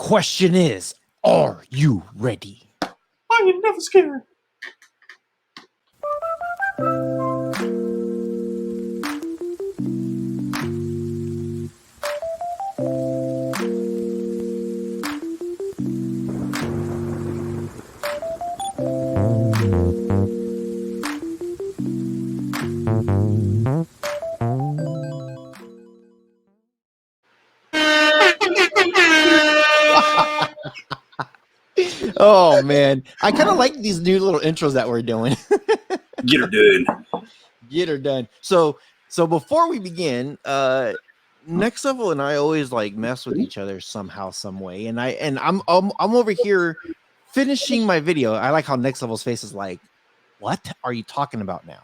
question is, are you ready? I am never scared. Oh man, I kind of like these new little intros that we're doing. Get her done. Get her done. So before we begin, Next Level and I always like mess with each other somehow, some way, and I'm over here finishing my video. I like how Next Level's face is like, what are you talking about now?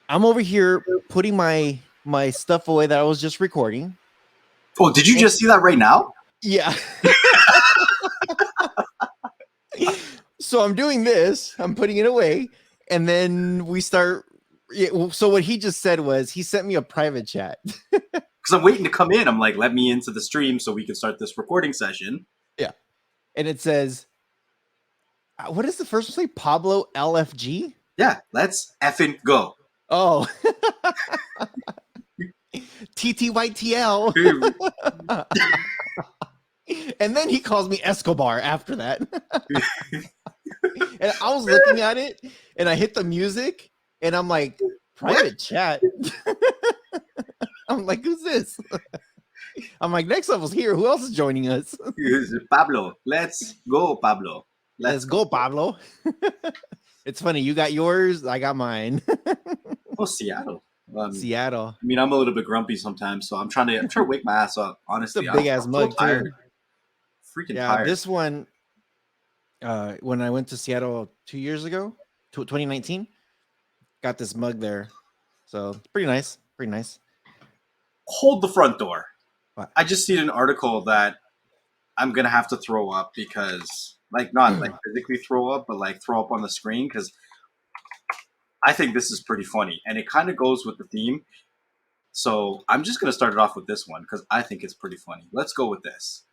I'm over here putting my stuff away that I was just recording. Oh, did you just see that right now? Yeah. So I'm doing this, I'm putting it away, and then we start. So what he just said was he sent me a private chat. Because I'm waiting to come in. I'm like, let me into the stream so we can start this recording session. Yeah. And it says, what is the first one say? Pablo LFG? Yeah, let's effing go. Oh. TTYTL. And then he calls me Escobar after that. And I was looking at it and I hit the music and I'm like, private chat. I'm like, who's this? I'm like, Next Level's here. Who else is joining us? Pablo. Let's go, Pablo. Let's go, Pablo. It's funny. You got yours. I got mine. Oh, Seattle. Seattle. I mean, I'm a little bit grumpy sometimes, so I'm trying to wake my ass up. Honestly, it's a big ass mug so tired. Freaking tired. This one, when I went to Seattle 2 years ago, 2019, got this mug there. So it's pretty nice. Pretty nice. Hold the front door. What? I just seen an article that I'm gonna have to throw up because, like, not like physically throw up, but like throw up on the screen because I think this is pretty funny and it kind of goes with the theme. So I'm just gonna start it off with this one because I think it's pretty funny. Let's go with this.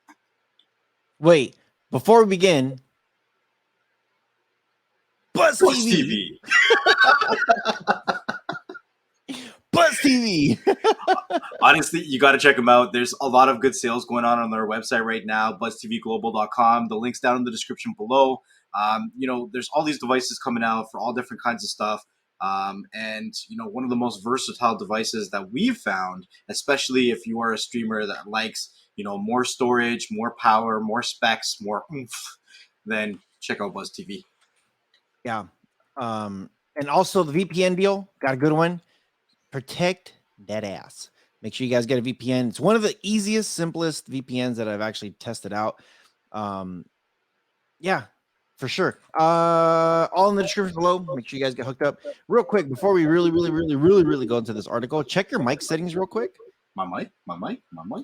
Wait, before we begin, Buzz TV. Buzz TV. Honestly, you got to check them out. There's a lot of good sales going on their website right now, buzztvglobal.com. The link's down in the description below. There's all these devices coming out for all different kinds of stuff. And one of the most versatile devices that we've found, especially if you are a streamer that likes, more storage, more power, more specs, more oomph, then check out Buzz TV. Yeah. And also the VPN deal, got a good one. Protect that ass. Make sure you guys get a VPN. It's one of the easiest, simplest VPNs that I've actually tested out. Yeah, for sure. All in the description below. Make sure you guys get hooked up. Real quick, before we really go into this article, check your mic settings real quick. My mic?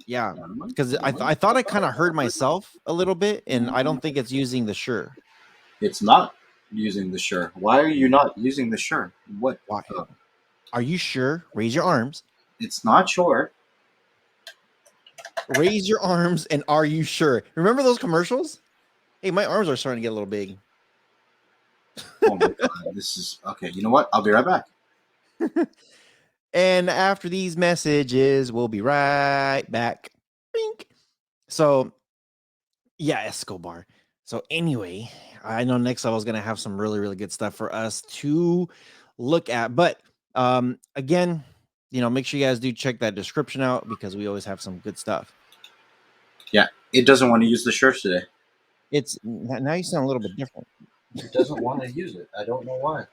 Yeah, because I thought I kind of heard myself a little bit, and I don't think it's using the Shure. It's not using the Shure. Why are you not using the Shure? What? Why? Are you sure? Raise your arms. It's not Shure. Raise your arms and are you sure? Remember those commercials? Hey, my arms are starting to get a little big. Oh my God, this is okay. You know what? I'll be right back. And after these messages, we'll be right back. Bink. So, yeah, Escobar. So anyway, I know Next Level is going to have some really, really good stuff for us to look at. But again, make sure you guys do check that description out because we always have some good stuff. Yeah, it doesn't want to use the shirts today. It's now you sound a little bit different. It doesn't want to use it. I don't know why.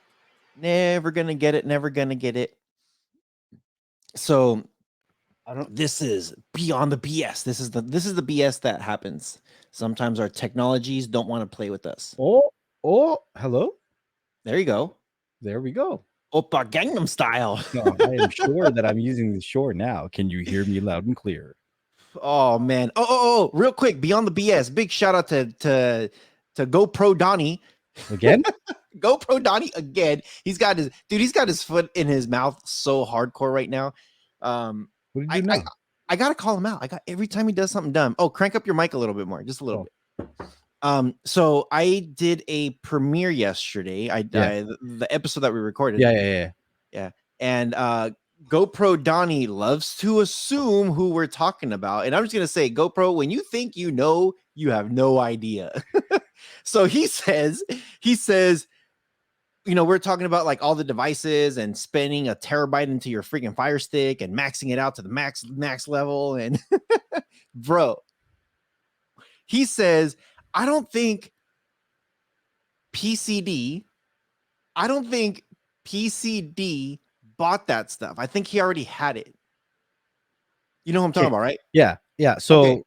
Never gonna get it. Never gonna get it. So, this is beyond the BS. This is the BS that happens. Sometimes our technologies don't want to play with us. Oh, hello. There you go. There we go. Oppa Gangnam Style. No, I am sure that I'm using the Shure now. Can you hear me loud and clear? Oh man. Oh, real quick, beyond the BS. Big shout out to GoPro Donnie. Again? GoPro Donnie again. He's got his foot in his mouth so hardcore right now. What did you know? I gotta call him out. I got every time he does something dumb. Oh, crank up your mic a little bit more, just a little bit. So I did a premiere yesterday. The episode that we recorded. Yeah. And GoPro Donnie loves to assume who we're talking about. And I'm just gonna say, GoPro, when you think you know, you have no idea. So he says, you know, we're talking about like all the devices and spending a terabyte into your freaking Fire Stick and maxing it out to the max level. And bro, he says, I don't think PCD bought that stuff. I think he already had it. You know what I'm talking about, right? Yeah. So, okay.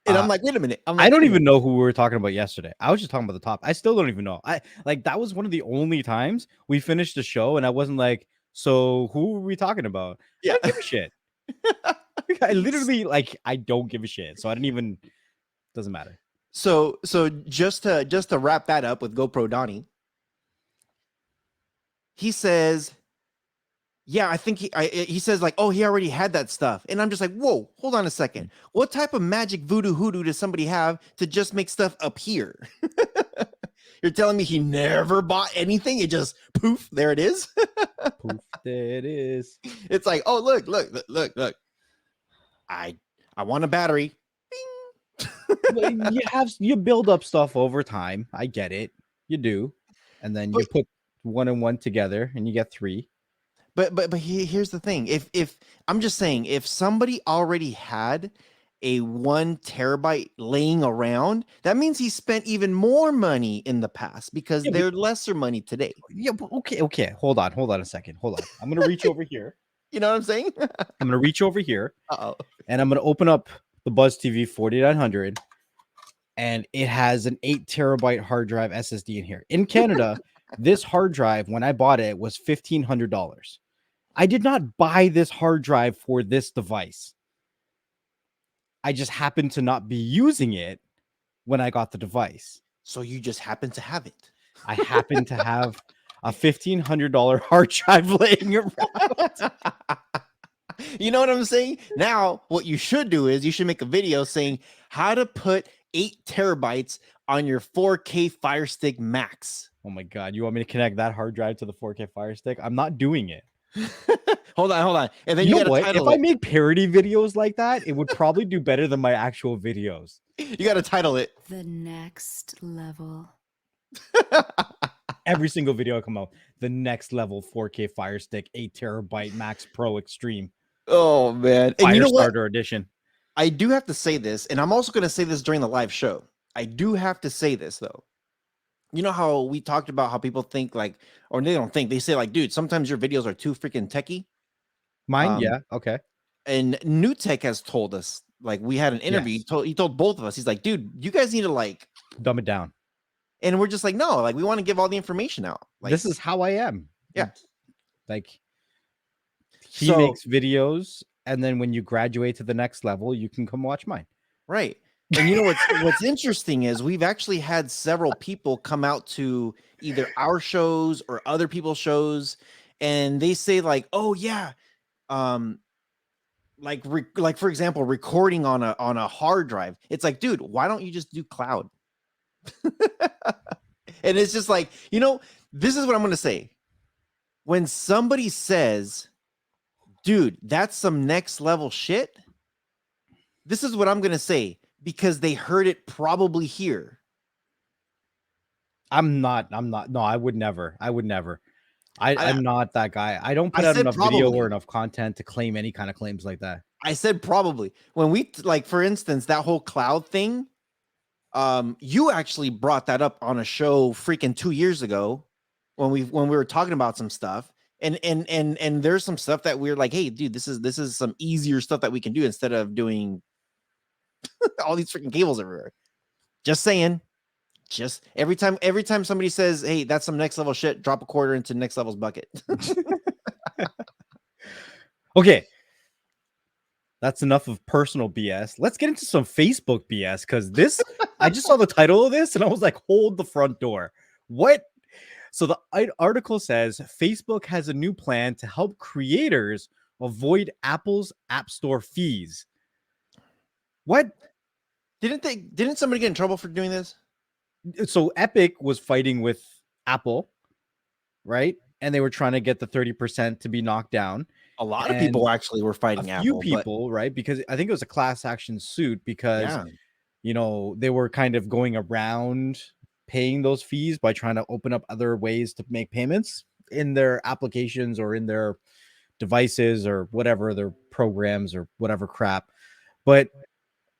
And I'm like, wait a minute. I don't even know who we were talking about yesterday. I was just talking about the top. I still don't even know. That was one of the only times we finished the show, and I wasn't like, so who were we talking about? Yeah. I don't give a shit. I literally I don't give a shit. So I didn't even. Doesn't matter. So just to wrap that up with GoPro Donnie, he says, yeah, I think he says like, oh, he already had that stuff. And I'm just like, whoa, hold on a second. What type of magic voodoo hoodoo does somebody have to just make stuff up here? You're telling me he never bought anything? It just poof, there it is. Poof, there it is. It's like, oh, look. I want a battery. You build up stuff over time. I get it. You do. And then you put one and one together and you get three. But here's the thing. If I'm just saying, if somebody already had a 1 terabyte laying around, that means he spent even more money in the past because they're lesser money today. Yeah, but okay. Hold on a second. Hold on. I'm gonna reach over here. You know what I'm saying? I'm gonna reach over here. Uh-oh. And I'm gonna open up the Buzz TV 4900, and it has an 8 terabyte hard drive SSD in here. In Canada, this hard drive, when I bought it, was $1,500. I did not buy this hard drive for this device. I just happened to not be using it when I got the device. So you just happen to have it. I happen to have a $1,500 hard drive laying around. You know what I'm saying? Now, what you should do is you should make a video saying how to put 8 terabytes on your 4K Fire Stick Max. Oh my God. You want me to connect that hard drive to the 4K Fire Stick? I'm not doing it. Hold on. And then you know what? If I make parody videos like that, it would probably do better than my actual videos. You got to title it The Next Level. Every single video I come out, the next level 4K Fire Stick, 8 terabyte Max Pro Extreme. Oh man. Fire and you know Starter what? Edition. I do have to say this, and I'm also going to say this during the live show. I do have to say this though. You know how we talked about how people think like, or they don't think, they say like, dude, sometimes your videos are too freaking techie. Mine, yeah, okay. And New Tech has told us, like, we had an interview. Yes. He told both of us, he's like, dude, you guys need to like dumb it down. And we're just like, no, like we want to give all the information out. Like, this is how I am. Yeah. Like he makes videos, and then when you graduate to the next level, you can come watch mine. Right. And you know what's interesting is we've actually had several people come out to either our shows or other people's shows, and they say like, "Oh yeah, like for example, recording on a hard drive." It's like, dude, why don't you just do cloud? And it's just like, you know, this is what I'm gonna say. When somebody says, "Dude, that's some next level shit," this is what I'm gonna say. Because they heard it probably here. I'm not. No, I would never. I'm not that guy. I don't put out enough video or enough content to claim any kind of claims like that. I said probably. When we, like, for instance, that whole cloud thing, you actually brought that up on a show freaking 2 years ago when we were talking about some stuff. And there's some stuff that we're like, hey, dude, this is some easier stuff that we can do instead of doing all these freaking cables everywhere. Just saying. Just every time somebody says, hey, that's some next level shit, drop a quarter into next level's bucket. Okay. That's enough of personal BS. Let's get into some Facebook BS, because this, I just saw the title of this and I was like, hold the front door. What? So the article says Facebook has a new plan to help creators avoid Apple's App Store fees. What? Didn't somebody get in trouble for doing this? So Epic was fighting with Apple, right? And they were trying to get the 30% to be knocked down. A lot of And people actually were fighting a few Apple, people, right? Because I think it was a class action suit because, yeah. you know, they were kind of going around paying those fees by trying to open up other ways to make payments in their applications or in their devices or whatever, their programs or whatever crap. But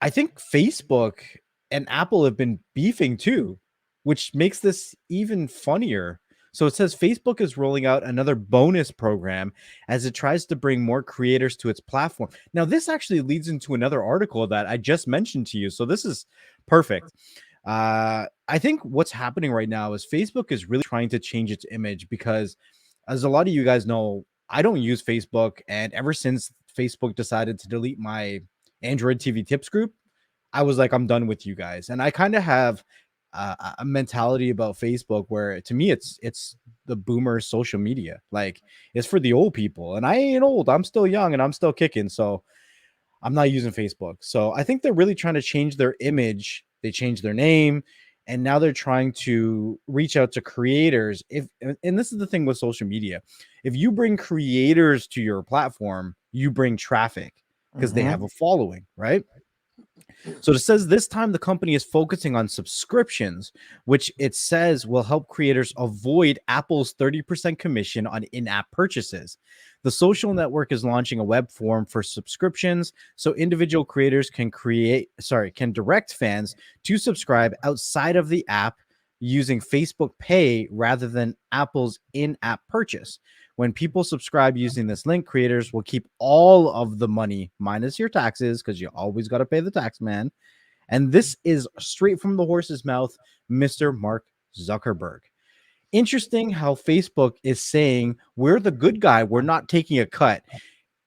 I think Facebook and Apple have been beefing too, which makes this even funnier. So it says Facebook is rolling out another bonus program as it tries to bring more creators to its platform. Now, this actually leads into another article that I just mentioned to you. So this is perfect. I think what's happening right now is Facebook is really trying to change its image because, as a lot of you guys know, I don't use Facebook. And ever since Facebook decided to delete my Android TV tips group, I was like, I'm done with you guys. And I kind of have a mentality about Facebook where to me it's the boomer social media. Like it's for the old people. And I ain't old. I'm still young and I'm still kicking. So I'm not using Facebook. So I think they're really trying to change their image. They changed their name and now they're trying to reach out to creators. If and this is the thing with social media. If you bring creators to your platform, you bring traffic because they have a following, right? So it says this time the company is focusing on subscriptions, which it says will help creators avoid Apple's 30% commission on in-app purchases. The social network is launching a web form for subscriptions so individual creators can direct fans to subscribe outside of the app using Facebook Pay rather than Apple's in-app purchase. When people subscribe using this link, creators will keep all of the money minus your taxes because you always got to pay the tax man. And this is straight from the horse's mouth, Mr. Mark Zuckerberg. Interesting how Facebook is saying we're the good guy. We're not taking a cut.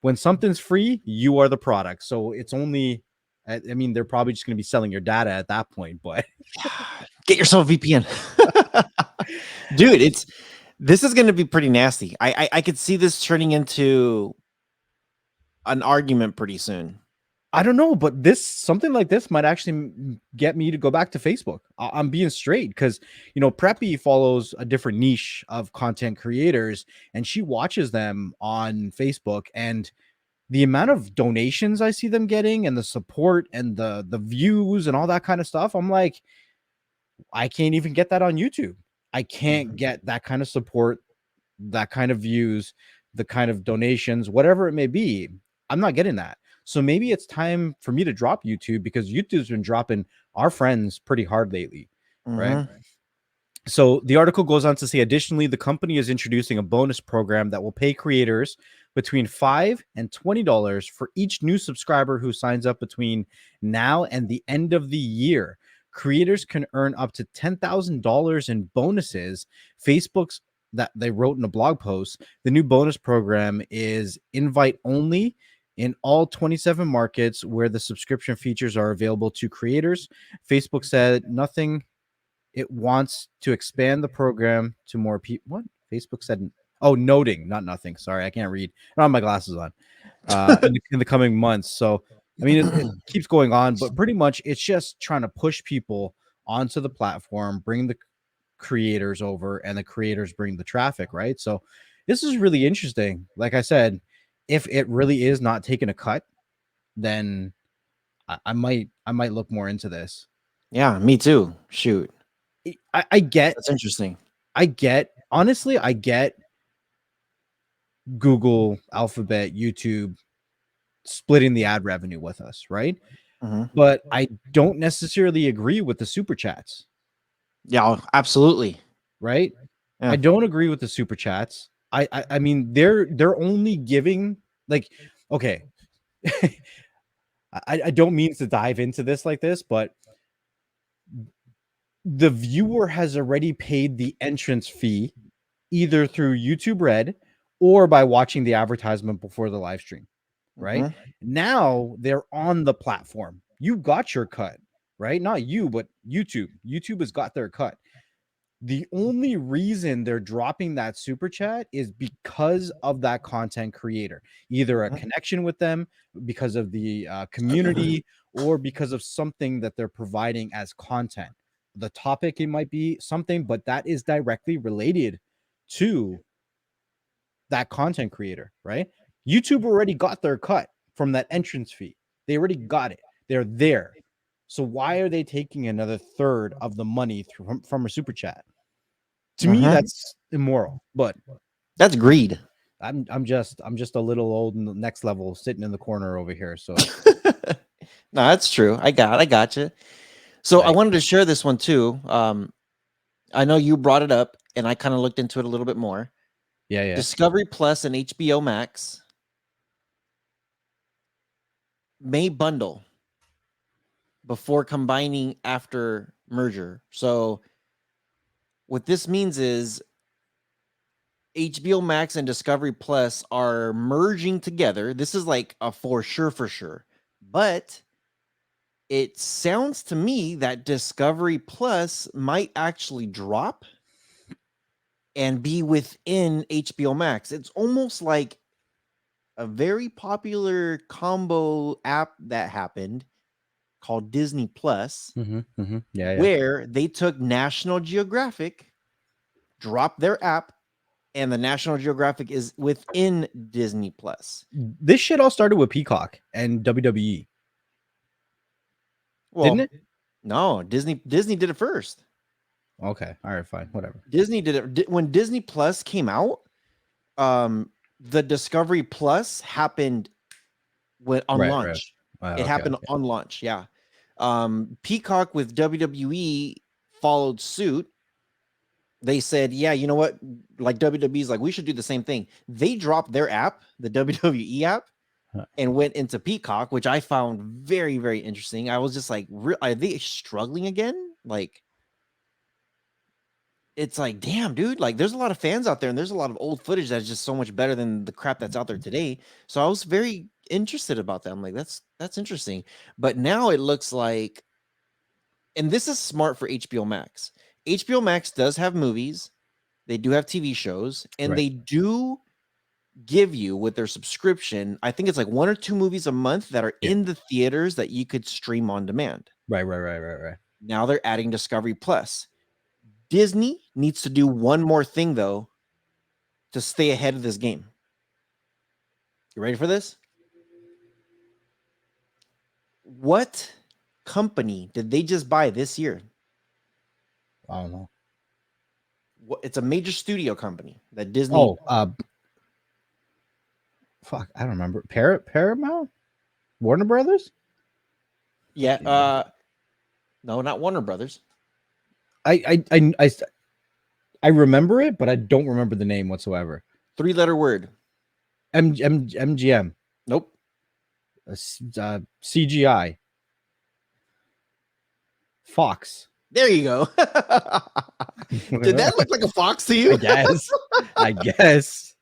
When something's free, you are the product. So it's only, I mean, they're probably just going to be selling your data at that point, but get yourself a VPN. Dude, this is going to be pretty nasty. I could see this turning into an argument pretty soon. I don't know, but something like this might actually get me to go back to Facebook. I'm being straight because, you know, Preppy follows a different niche of content creators and she watches them on Facebook, and the amount of donations I see them getting and the support and the views and all that kind of stuff. I'm like, I can't even get that on YouTube. I can't get that kind of support, that kind of views, the kind of donations, whatever it may be. I'm not getting that. So maybe it's time for me to drop YouTube because YouTube's been dropping our friends pretty hard lately, right? So the article goes on to say, additionally, the company is introducing a bonus program that will pay creators between $5 and $20 for each new subscriber who signs up between now and the end of the year. Creators can earn up to $10,000 in bonuses. Facebook's that they wrote in a blog post. The new bonus program is invite only in all 27 markets where the subscription features are available to creators. Facebook said nothing. It wants to expand the program to more people. What? Facebook said, oh, noting, not nothing. Sorry, I can't read. I don't have my glasses on in the coming months. So, I mean, it keeps going on, but pretty much it's just trying to push people onto the platform, bring the creators over, and the creators bring the traffic, right? So this is really interesting. Like I said, if it really is not taking a cut, then I might look more into this. Yeah, me too. Shoot. I get that's interesting. Honestly, I get Google, Alphabet, YouTube splitting the ad revenue with us, right? But I don't necessarily agree with the super chats. Yeah, absolutely. Right? Yeah. I don't agree with the super chats. I mean, they're only giving, like, okay. I don't mean to dive into this like this, but the viewer has already paid the entrance fee either through YouTube Red or by watching the advertisement before the live stream, right? Now they're on the platform. You got your cut, right? Not you, but YouTube. YouTube has got their cut. The only reason they're dropping that super chat is because of that content creator, either a Mhm. connection with them, because of the community, or because of something that they're providing as content. The topic, it might be something, but that is directly related to that content creator, right? YouTube already got their cut from that entrance fee. They already got it. They're there. So why are they taking another third of the money from a super chat? To me, that's immoral. But That's greed. I'm just a little old in the next level, sitting in the corner over here. So No, that's true. I got you. So I like, wanted to share this one too. I know you brought it up, and I kind of looked into it a little bit more. yeah. Discovery Plus and HBO Max may bundle before combining after merger. So what this means is HBO Max and Discovery Plus are merging together. This is like a for sure. But it sounds to me that Discovery Plus might actually drop and be within HBO Max. It's almost like a very popular combo app that happened called Disney Plus, Yeah. where they took National Geographic, dropped their app, and the National Geographic is within Disney Plus. This shit all started with Peacock and WWE, Well, didn't it? no, Disney did it first. Okay, all right, fine, whatever. Disney did it when Disney Plus came out. The Discovery Plus happened on launch. It happened on launch. Yeah. Peacock with WWE followed suit. They said, yeah, you know what? Like WWE's like, we should do the same thing. They dropped their app, the WWE app, and went into Peacock, which I found very, very interesting. I was just like, are they struggling again? Like, it's like, damn, dude, like there's a lot of fans out there and there's a lot of old footage that's just so much better than the crap that's out there today. So I was very interested about that. I'm like, that's interesting. But now it looks like, and this is smart for HBO Max. HBO Max does have movies, they do have TV shows, and they do give you with their subscription, I think it's like 1 or 2 movies a month that are in the theaters that you could stream on demand. Right. Now they're adding Discovery Plus. Disney needs to do one more thing though to stay ahead of this game. You ready for this? What company did they just buy this year? I don't know. It's a major studio company that Disney. Oh, fuck, I don't remember. Paramount, Warner Brothers. Yeah. No, not Warner Brothers. I remember it, but I don't remember the name whatsoever. 3-letter word. MGM. Nope. CGI. Fox. There you go. Did that look like a fox to you? I guess.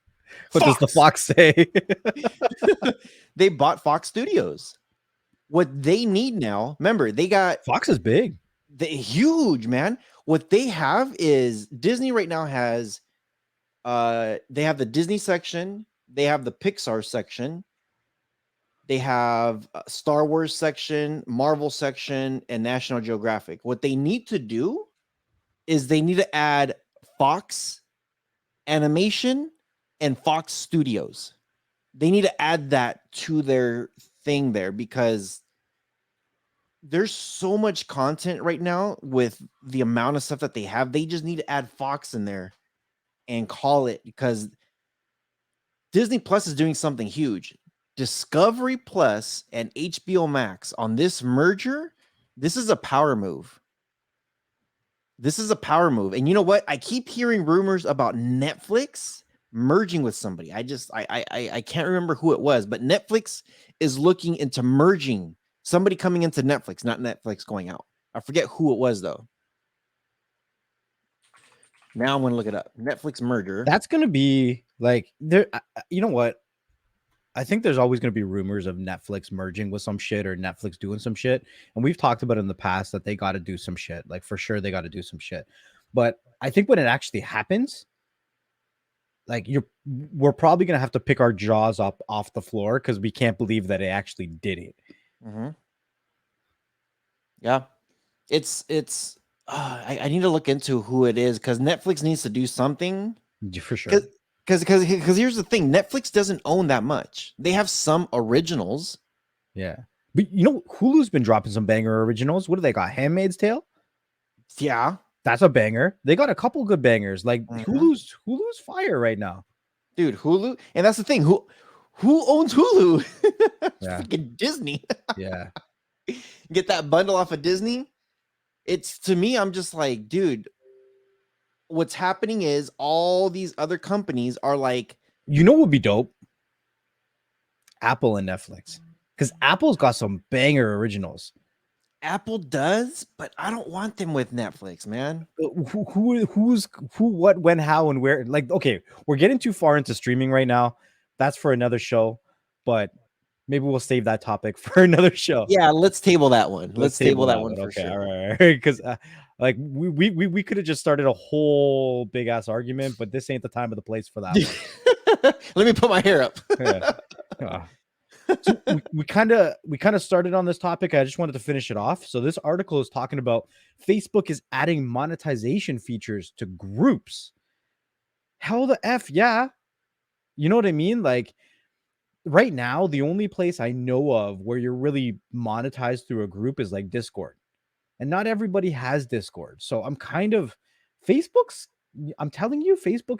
What does the fox say? They bought Fox Studios. What they need now, remember, they got Fox is big. Huge, man. What they have is Disney right now has they have the Disney section, they have the Pixar section, they have a Star Wars section, Marvel section, and National Geographic. What they need to do is they need to add Fox Animation and Fox Studios. They need to add that to their thing there because there's so much content right now with the amount of stuff that they have. They just need to add Fox in there and call it, because Disney Plus is doing something huge. Discovery Plus and HBO Max on this merger, this is a power move. This is a power move. And you know what? I keep hearing rumors about Netflix merging with somebody. I can't remember who it was, but Netflix is looking into merging, somebody coming into Netflix, not Netflix going out. I forget who it was though. Now I'm going to look it up. Netflix merger. That's going to be like there. You know what? I think there's always going to be rumors of Netflix merging with some shit or Netflix doing some shit. And we've talked about in the past that they got to do some shit. Like for sure, they got to do some shit. But I think when it actually happens, like we're probably gonna have to pick our jaws up off the floor because we can't believe that it actually did it. Mm-hmm. Yeah, I need to look into who it is because Netflix needs to do something. For sure. Because here's the thing, Netflix doesn't own that much. They have some originals. Yeah, but you know, Hulu's been dropping some banger originals. What do they got? Handmaid's Tale. Yeah, That's a banger. They got a couple good bangers. Like Mhm. Hulu's fire right now. Dude, Hulu, and that's the thing. Who owns Hulu? It's Yeah. freaking Disney. Yeah. Get that bundle off of Disney. It's to me, I'm just like, dude, what's happening is all these other companies are like, You know what would be dope? Apple and Netflix. Because Apple's got some banger originals. Apple does, but I don't want them with Netflix, man. Who's who, what, when, how, and where? Like, okay, we're getting too far into streaming right now. That's for another show, but maybe we'll save that topic for another show. Yeah, let's table that one. Let's table that one for Okay, sure. all right. Because like we could have just started a whole big ass argument, but this ain't the time or the place for that one. Let me put my hair up. Yeah. So we kind of started on this topic. I just wanted to finish it off. So this article is talking about Facebook is adding monetization features to groups. Hell the F yeah. You know what I mean? Like right now, the only place I know of where you're really monetized through a group is like Discord. And not everybody has Discord. So I'm telling you, Facebook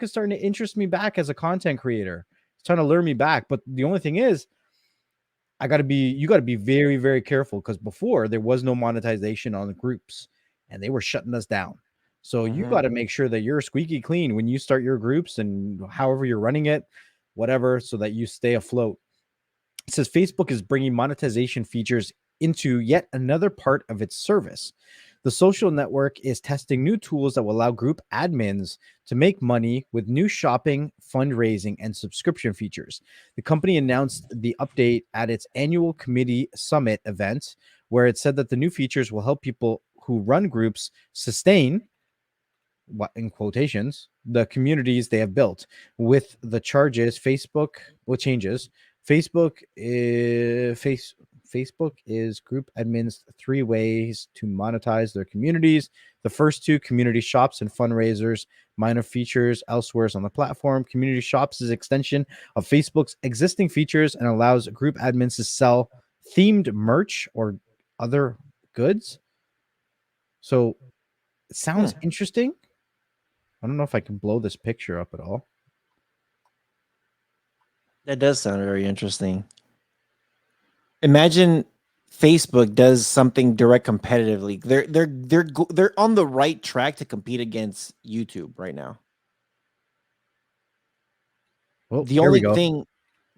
is starting to interest me back as a content creator. It's trying to lure me back. But the only thing is, you got to be very, very careful because before there was no monetization on the groups and they were shutting us down. So you got to make sure that you're squeaky clean when you start your groups and however you're running it, whatever, so that you stay afloat. It says Facebook is bringing monetization features into yet another part of its service. The social network is testing new tools that will allow group admins to make money with new shopping, fundraising, and subscription features. The company announced the update at its annual committee summit event, where it said that the new features will help people who run groups sustain, what in quotations, the communities they have built. With the changes, Facebook is group admins 3 ways to monetize their communities. The first 2, community shops and fundraisers, minor features elsewhere on the platform. Community shops is extension of Facebook's existing features and allows group admins to sell themed merch or other goods. So it sounds interesting. I don't know if I can blow this picture up at all. That does sound very interesting. Imagine Facebook does something direct competitively. They're on the right track to compete against YouTube right now. Well, The here we only go. thing,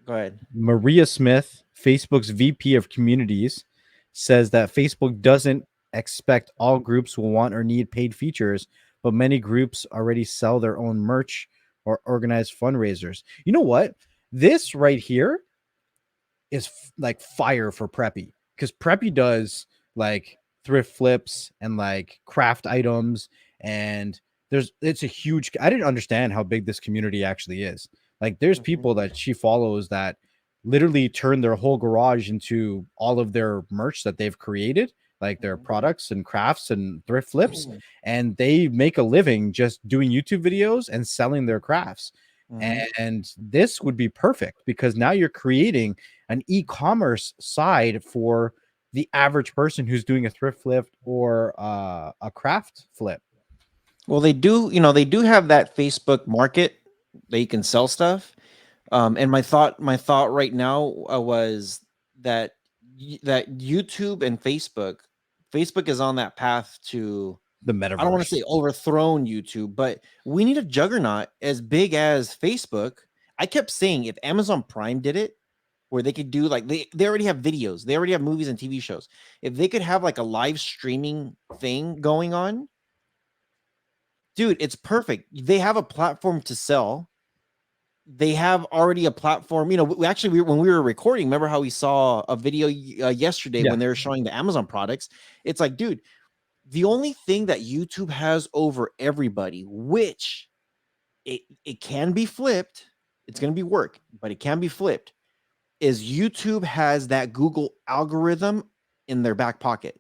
go ahead. Maria Smith, Facebook's VP of Communities, says that Facebook doesn't expect all groups will want or need paid features, but many groups already sell their own merch or organize fundraisers. You know what? This right here is like fire for Preppy, because Preppy does like thrift flips and like craft items, and it's a huge, I didn't understand how big this community actually is. Like there's people that she follows that literally turn their whole garage into all of their merch that they've created, like their products and crafts and thrift flips, and they make a living just doing YouTube videos and selling their crafts. And this would be perfect because now you're creating an e-commerce side for the average person who's doing a thrift flip or a craft flip. Well, they do have that Facebook market that you can sell stuff. And my thought right now was that that YouTube and Facebook is on that path to, The metaverse. I don't want to say overthrown YouTube, but we need a juggernaut as big as Facebook. I kept saying if Amazon Prime did it, where they could do like they already have videos, they already have movies and TV shows. If they could have like a live streaming thing going on, dude, it's perfect. They have a platform to sell. They have already a platform. When we were recording, remember how we saw a video yesterday when they were showing the Amazon products? It's like, dude, The only thing that YouTube has over everybody, which it can be flipped, it's going to be work, but it can be flipped, is YouTube has that Google algorithm in their back pocket.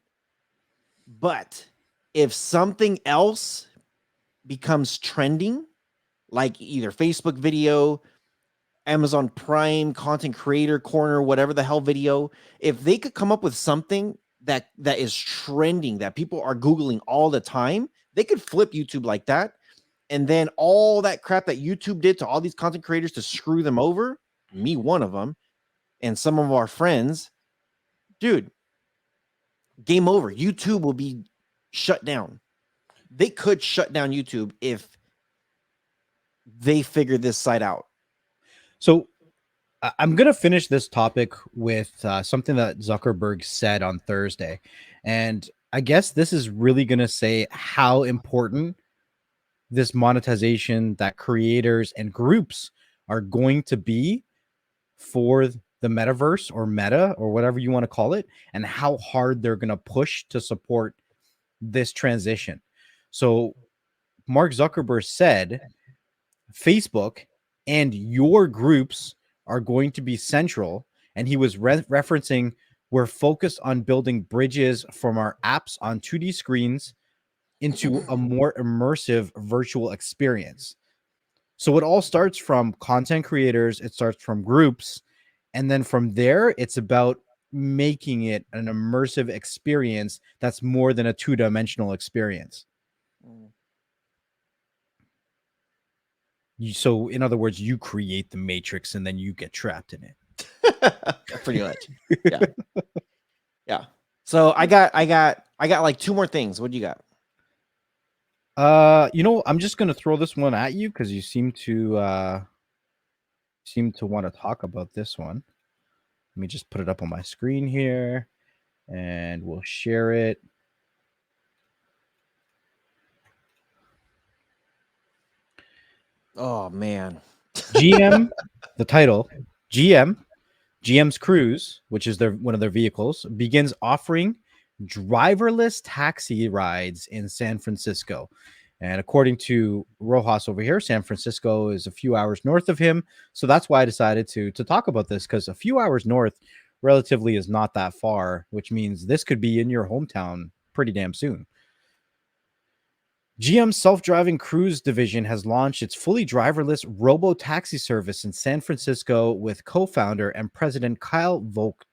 But if something else becomes trending, like either Facebook video, Amazon Prime, content creator corner, whatever the hell video, if they could come up with something that is trending, that people are Googling all the time, they could flip YouTube like that. And then all that crap that YouTube did to all these content creators to screw them over, me one of them, and some of our friends, dude, game over. YouTube will be shut down. They could shut down YouTube if they figure this site out. So I'm going to finish this topic with something that Zuckerberg said on Thursday. And I guess this is really going to say how important this monetization that creators and groups are going to be for the metaverse or meta or whatever you want to call it, and how hard they're going to push to support this transition. So Mark Zuckerberg said Facebook and your groups are going to be central. And he was referencing, we're focused on building bridges from our apps on 2D screens into a more immersive virtual experience. So it all starts from content creators, it starts from groups, and then from there, it's about making it an immersive experience that's more than a two-dimensional experience. So in other words, you create the matrix and then you get trapped in it. Pretty much. Yeah. Yeah. So I got like two more things. What do you got? I'm just gonna throw this one at you because you seem to want to talk about this one. Let me just put it up on my screen here and we'll share it. Oh man. GM, the title, GM's Cruise, which is one of their vehicles, begins offering driverless taxi rides in San Francisco. And according to Rohas over here, San Francisco is a few hours north of him. So that's why I decided to talk about this, because a few hours north relatively is not that far, which means this could be in your hometown pretty damn soon. GM's self-driving cruise division has launched its fully driverless robo-taxi service in San Francisco with co-founder and president Kyle Vogt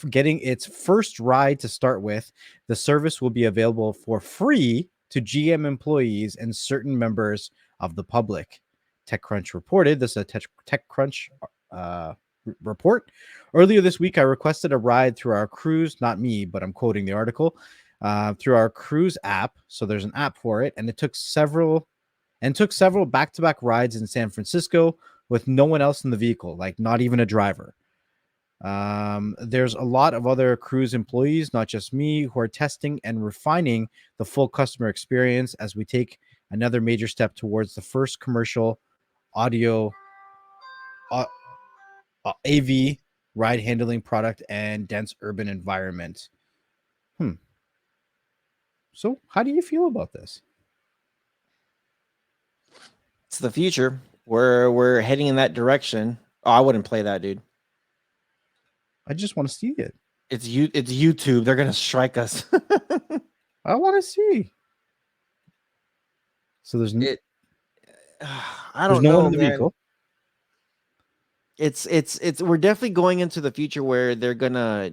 getting its first ride to start with. The service will be available for free to GM employees and certain members of the public. TechCrunch reported. This is a TechCrunch report. Earlier this week, I requested a ride through our cruise, not me, but I'm quoting the article, through our cruise app. So there's an app for it, and it took several back-to-back rides in San Francisco with no one else in the vehicle, like not even a driver. There's a lot of other cruise employees, not just me, who are testing and refining the full customer experience as we take another major step towards the first commercial audio AV ride handling product and dense urban environment. So how do you feel about this? It's the future. We're heading in that direction. Oh, I wouldn't play that, dude. I just want to see it. It's YouTube. They're gonna strike us. I want to see. So there's I don't know. No one in the man. vehicle. It's we're definitely going into the future where they're gonna,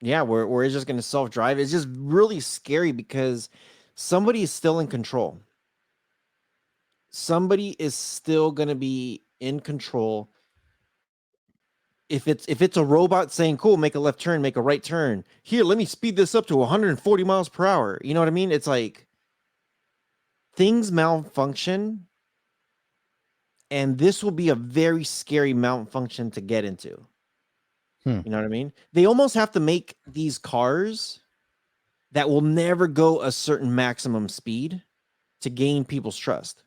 where it's just gonna self-drive. It's just really scary because somebody is still in control. Somebody is still gonna be in control. If it's a robot saying, cool, make a left turn, make a right turn. Here, let me speed this up to 140 miles per hour. You know what I mean? It's like things malfunction. And this will be a very scary malfunction to get into. You know what I mean? They almost have to make these cars that will never go a certain maximum speed to gain people's trust.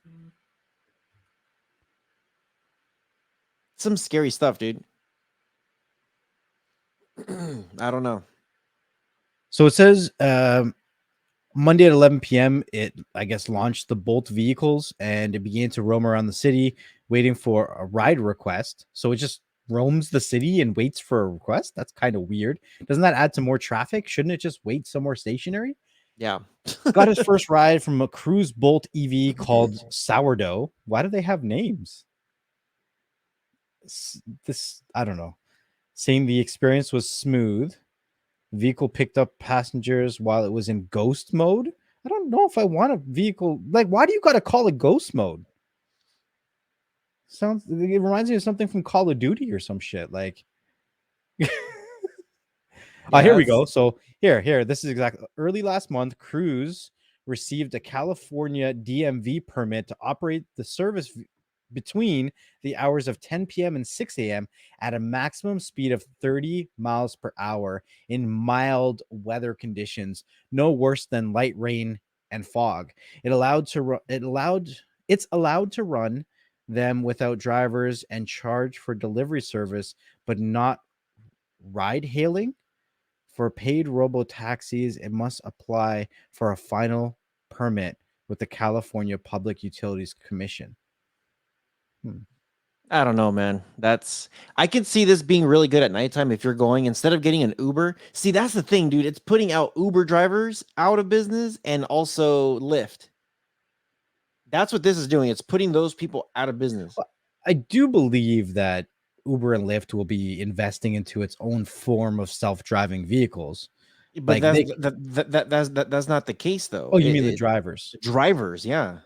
Some scary stuff, dude. I don't know. So it says Monday at 11 p.m. it, I guess, launched the Bolt vehicles and it began to roam around the city waiting for a ride request. So it just roams the city and waits for a request. That's kind of weird. Doesn't that add to more traffic? Shouldn't it just wait somewhere stationary? Yeah. Got his first ride from a Cruise Bolt EV called Sourdough. Why do they have names? This, I don't know. Saying the experience was smooth. Vehicle picked up passengers while it was in ghost mode. I don't know if I want a vehicle. Like, why do you got to call it ghost mode? Sounds, it reminds me of something from Call of Duty or some shit. Like, here we go. So here, this is exactly early last month. Cruise received a California DMV permit to operate the service between the hours of 10 p.m. and 6 a.m. at a maximum speed of 30 miles per hour in mild weather conditions, no worse than light rain and fog. It's allowed to run them without drivers and charge for delivery service, but not ride hailing. For paid robo taxis, it must apply for a final permit with the California Public Utilities Commission. I don't know, man. I could see this being really good at nighttime if you're going instead of getting an Uber. See, that's the thing, dude. It's putting out Uber drivers out of business and also Lyft. That's what this is doing. It's putting those people out of business. I do believe that Uber and Lyft will be investing into its own form of self-driving vehicles. But Like that's not the case though. Oh, you mean the drivers? Drivers, yeah.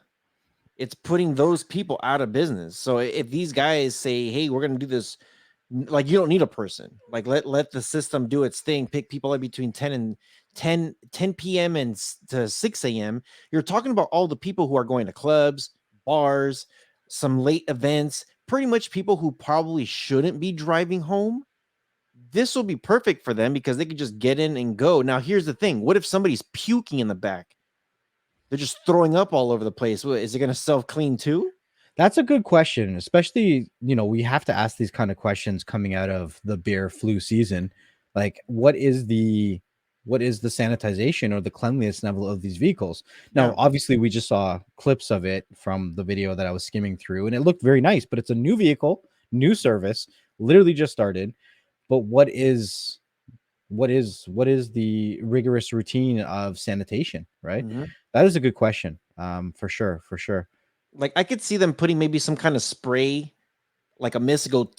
It's putting those people out of business. So if these guys say, "Hey, we're going to do this," like you don't need a person. Like let the system do its thing. Pick people up between 10 p.m. and to 6 a.m. You're talking about all the people who are going to clubs, bars, some late events, pretty much people who probably shouldn't be driving home. This will be perfect for them because they could just get in and go. Now, here's the thing. What if somebody's puking in the back? They're just throwing up all over the place. Is it going to self-clean too? That's a good question, especially, we have to ask these kind of questions coming out of the bear flu season. Like, what is the sanitization or the cleanliness level of these vehicles? Now, Yeah. obviously, we just saw clips of it from the video that I was skimming through, and it looked very nice, but it's a new vehicle, new service, literally just started. But what is the rigorous routine of sanitation, right? Mhm. That is a good question. For sure. Like I could see them putting maybe some kind of spray, like a mist go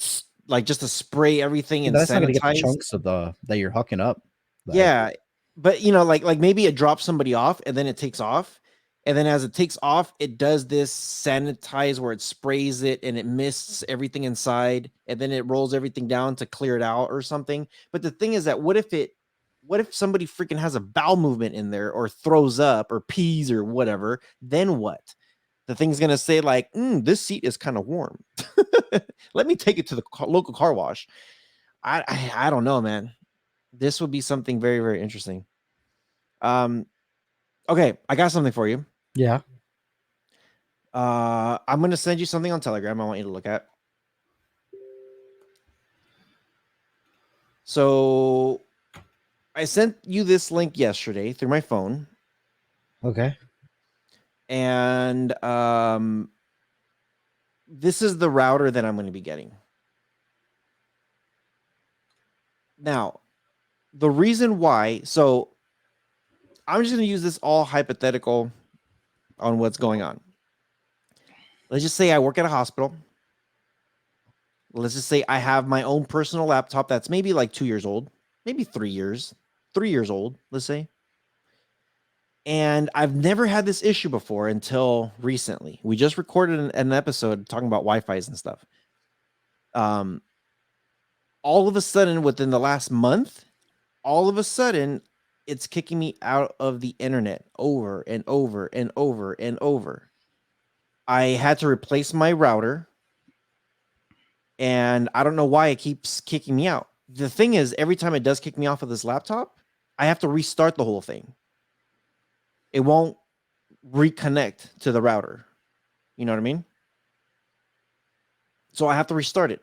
like just to spray everything and That's not gonna get the sanitize. chunks of that you're hooking up. Like, Yeah, but like maybe it drops somebody off and then it takes off, and then as it takes off, it does this sanitize where it sprays it and it mists everything inside, and then it rolls everything down to clear it out or something. But the thing is that what if somebody freaking has a bowel movement in there or throws up or pees or whatever? Then what? The thing's gonna say like, this seat is kind of warm. Let me take it to the local car wash. I don't know, man. This would be something very, very interesting. Okay, I got something for you. yeah. I'm gonna send you something on Telegram. I want you to look at. So I sent you this link yesterday through my phone, Okay. and this is the router that I'm going to be getting. Now, the reason why, so I'm just going to use this all hypothetical on what's going on. Let's just say I work at a hospital. Let's just say I have my own personal laptop that's maybe like 2 years old, maybe 3 years, 3 years old, let's say. And I've never had this issue before until recently. We just recorded an episode talking about Wi-Fi's and stuff. All of a sudden, within the last month, all of a sudden, it's kicking me out of the internet over and over and over and over. I had to replace my router, and I don't know why it keeps kicking me out. The thing is, every time it does kick me off of this laptop, I have to restart the whole thing. It won't reconnect to the router. You know what I mean? So I have to restart it.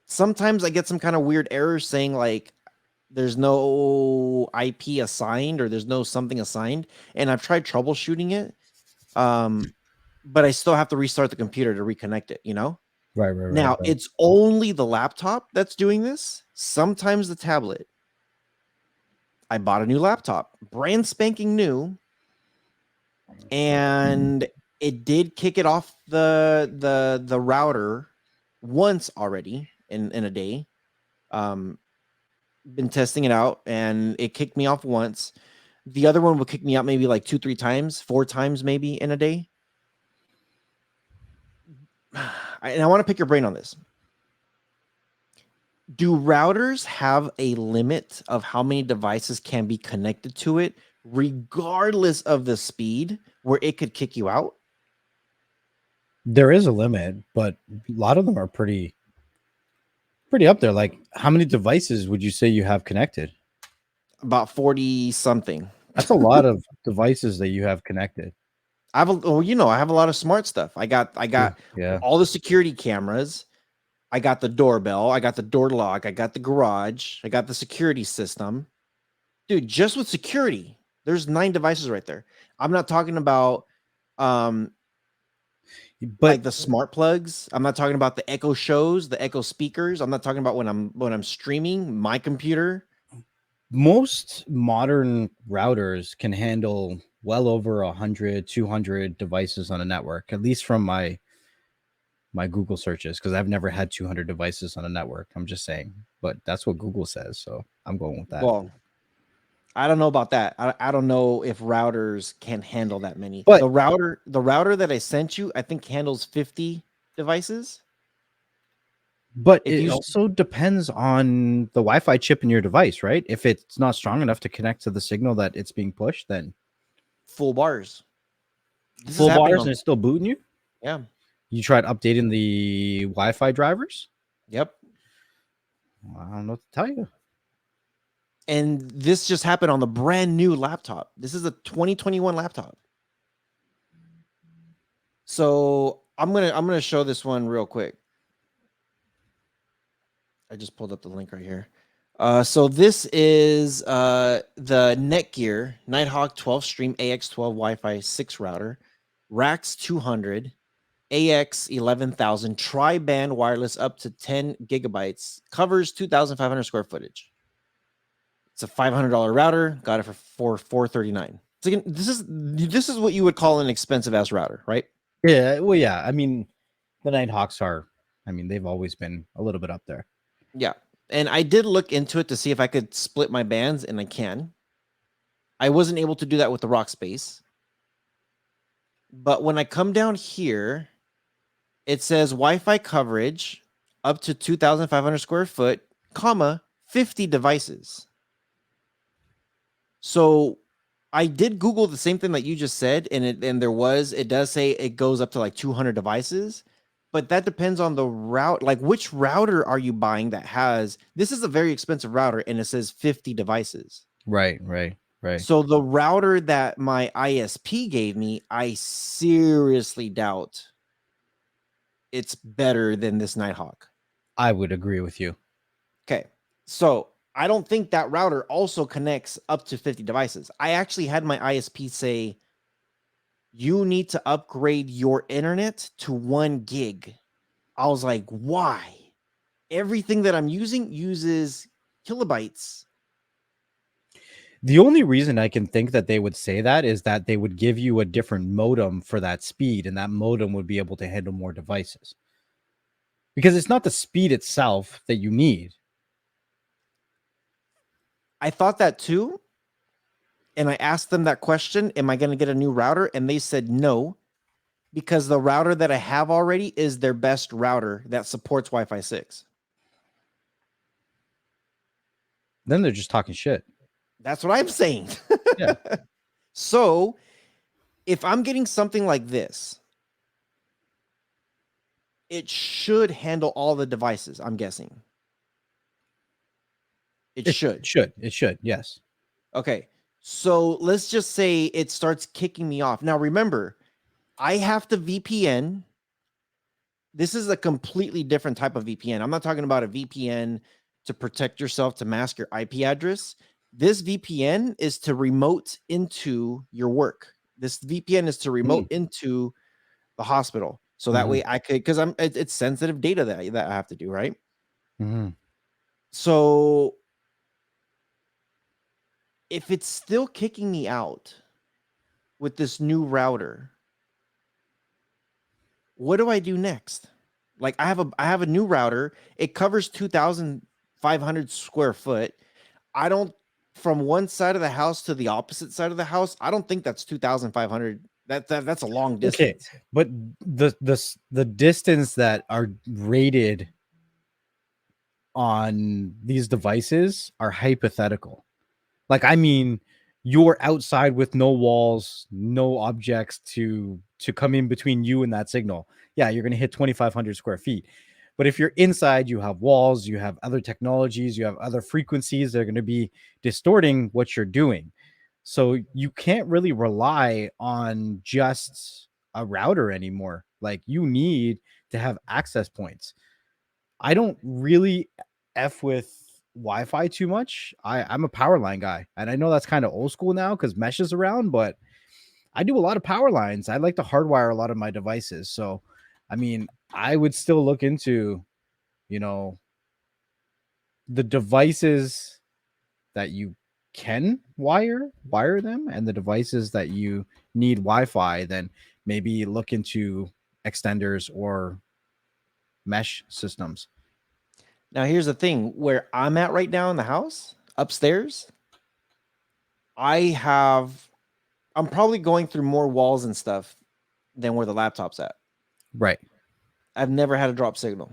sometimes I get some kind of weird error saying like there's no IP assigned or there's no something assigned, and I've tried troubleshooting it. But I still have to restart the computer to reconnect it, you know? Right. Now, it's only the laptop that's doing this, sometimes the tablet. I bought a new laptop, brand spanking new, and it did kick it off the router once already in a day. Been testing it out, and it kicked me off once. The other one would kick me out maybe like 2-3 times, 4 times maybe in a day. And I want to pick your brain on this. Do routers have a limit of how many devices can be connected to it, regardless of the speed, where it could kick you out? There is a limit, but a lot of them are pretty up there. Like, how many devices would you say you have connected? About 40 something. That's a lot of devices that you have connected. I have a lot of smart stuff. I got Yeah. all the security cameras. I got the doorbell. I got the door lock. I got the garage. I got the security system. Dude, just with security, there's 9 devices right there. I'm not talking about But like the smart plugs. I'm not talking about the Echo shows, the Echo speakers. I'm not talking about when I'm streaming my computer. most modern routers can handle well over 100, 200 devices on a network, at least from my Google searches, because I've never had 200 devices on a network. I'm just saying, but that's what Google says, so I'm going with that. Well, I don't know about that. I don't know if routers can handle that many. But The router that I sent you, I think handles 50 devices. But If it you also depends on the Wi-Fi chip in your device, right? If it's not strong enough to connect to the signal that it's being pushed, then full bars. This is full happening bars on- and it's still booting you. Yeah. You tried updating the Wi-Fi drivers? Yep. I don't know what to tell you. And this just happened on the brand new laptop. This is a 2021 laptop. So I'm gonna show this one real quick. I just pulled up the link right here. So this is the Netgear Nighthawk 12 Stream AX12 Wi-Fi 6 router, Rax 200, AX 11,000, tri-band wireless up to 10 gigabytes, covers 2,500 square footage. It's a $500 router. Got it for $439. So again, this is what you would call an expensive ass router, right? Yeah, well, yeah. I mean, the Nighthawks are. I mean, they've always been a little bit up there. Yeah. And I did look into it to see if I could split my bands, and I can. I wasn't able to do that with the Rockspace. But when I come down here, it says Wi-Fi coverage up to 2,500 square foot, comma, 50 devices. So I did Google the same thing that you just said, and it does say it goes up to like 200 devices. But that depends on the route. Like, which router are you buying that has this is a very expensive router and it says 50 devices. Right. So the router that my ISP gave me, I seriously doubt it's better than this Nighthawk. I would agree with you. Okay. So I don't think that router also connects up to 50 devices. I actually had my ISP say, you need to upgrade your internet to 1 gig. I was like, why? Everything that I'm using uses kilobytes. The only reason I can think that they would say that is that they would give you a different modem for that speed, and that modem would be able to handle more devices. Because it's not the speed itself that you need. I thought that too. And I asked them that question, am I going to get a new router? And they said no, because the router that I have already is their best router that supports Wi-Fi 6. Then they're just talking shit. That's what I'm saying. Yeah. So if I'm getting something like this, it should handle all the devices, I'm guessing. It should. It should, yes. Okay. So let's just say it starts kicking me off. Now remember, I have to VPN This is a completely different type of VPN. I'm not talking about a VPN to protect yourself to mask your IP address. This VPN is to remote into your work. This VPN is to remote into the hospital. So that way I could, because it's sensitive data that I have to do, right? So if it's still kicking me out with this new router, what do I do next? Like I have a new router. It covers 2,500 square foot. I don't, from one side of the house to the opposite side of the house, I don't think that's 2,500. That's a long distance. Okay, but the distance that are rated on these devices are hypothetical. Like, I mean, you're outside with no walls, no objects to come in between you and that signal. Yeah, you're going to hit 2,500 square feet. But if you're inside, you have walls, you have other technologies, you have other frequencies that are going to be distorting what you're doing. So you can't really rely on just a router anymore. Like, you need to have access points. I don't really F with Wi-Fi too much. I'm a power line guy, and I know that's kind of old school now because mesh is around, but I do a lot of power lines. I like to hardwire a lot of my devices. So, I mean, I would still look into, you know, the devices that you can wire them, and the devices that you need Wi-Fi, then maybe look into extenders or mesh systems. Now, here's the thing where I'm at right now in the house upstairs. I'm probably going through more walls and stuff than where the laptop's at. Right. I've never had a drop signal.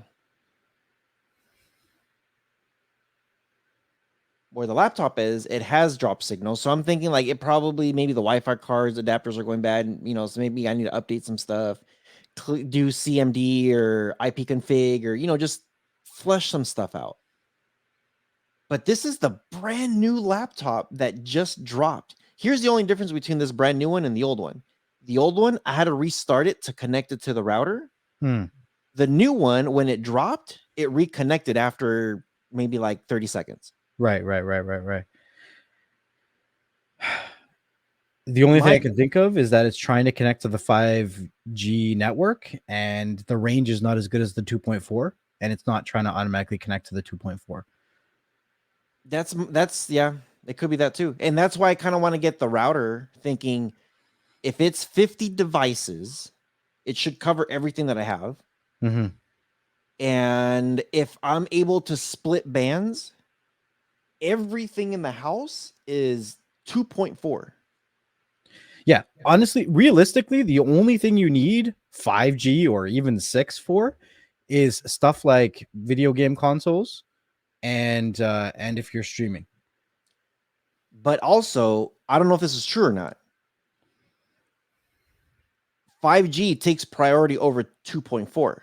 Where the laptop is, it has drop signal. So I'm thinking like it probably, maybe the Wi-Fi cards, adapters are going bad, and, so maybe I need to update some stuff, do CMD or IP config, or, just flush some stuff out. But this is the brand new laptop that just dropped. Here's the only difference between this brand new one and the old one. The old one, I had to restart it to connect it to the router. The new one, when it dropped, it reconnected after maybe like 30 seconds. Right. The only thing I can think of is that it's trying to connect to the 5G network, and the range is not as good as the 2.4, and it's not trying to automatically connect to the 2.4. That's yeah, it could be that too. And that's why I kind of want to get the router, thinking if it's 50 devices, it should cover everything that I have. And if I'm able to split bands, everything in the house is 2.4. Yeah, honestly, realistically, the only thing you need 5G or even 6 for is stuff like video game consoles and if you're streaming. But also, I don't know if this is true or not. 5G takes priority over 2.4.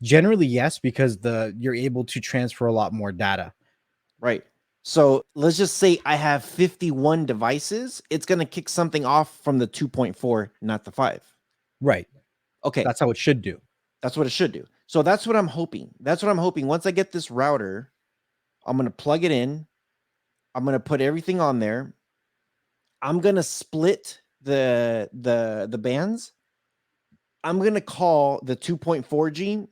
Generally, yes, because you're able to transfer a lot more data. Right. So let's just say I have 51 devices. It's going to kick something off from the 2.4, not the 5. Right. Okay. That's how it should do. That's what it should do. So that's what I'm hoping. Once I get this router, I'm going to plug it in. I'm going to put everything on there. I'm going to split the bands. I'm going to call the 2.4G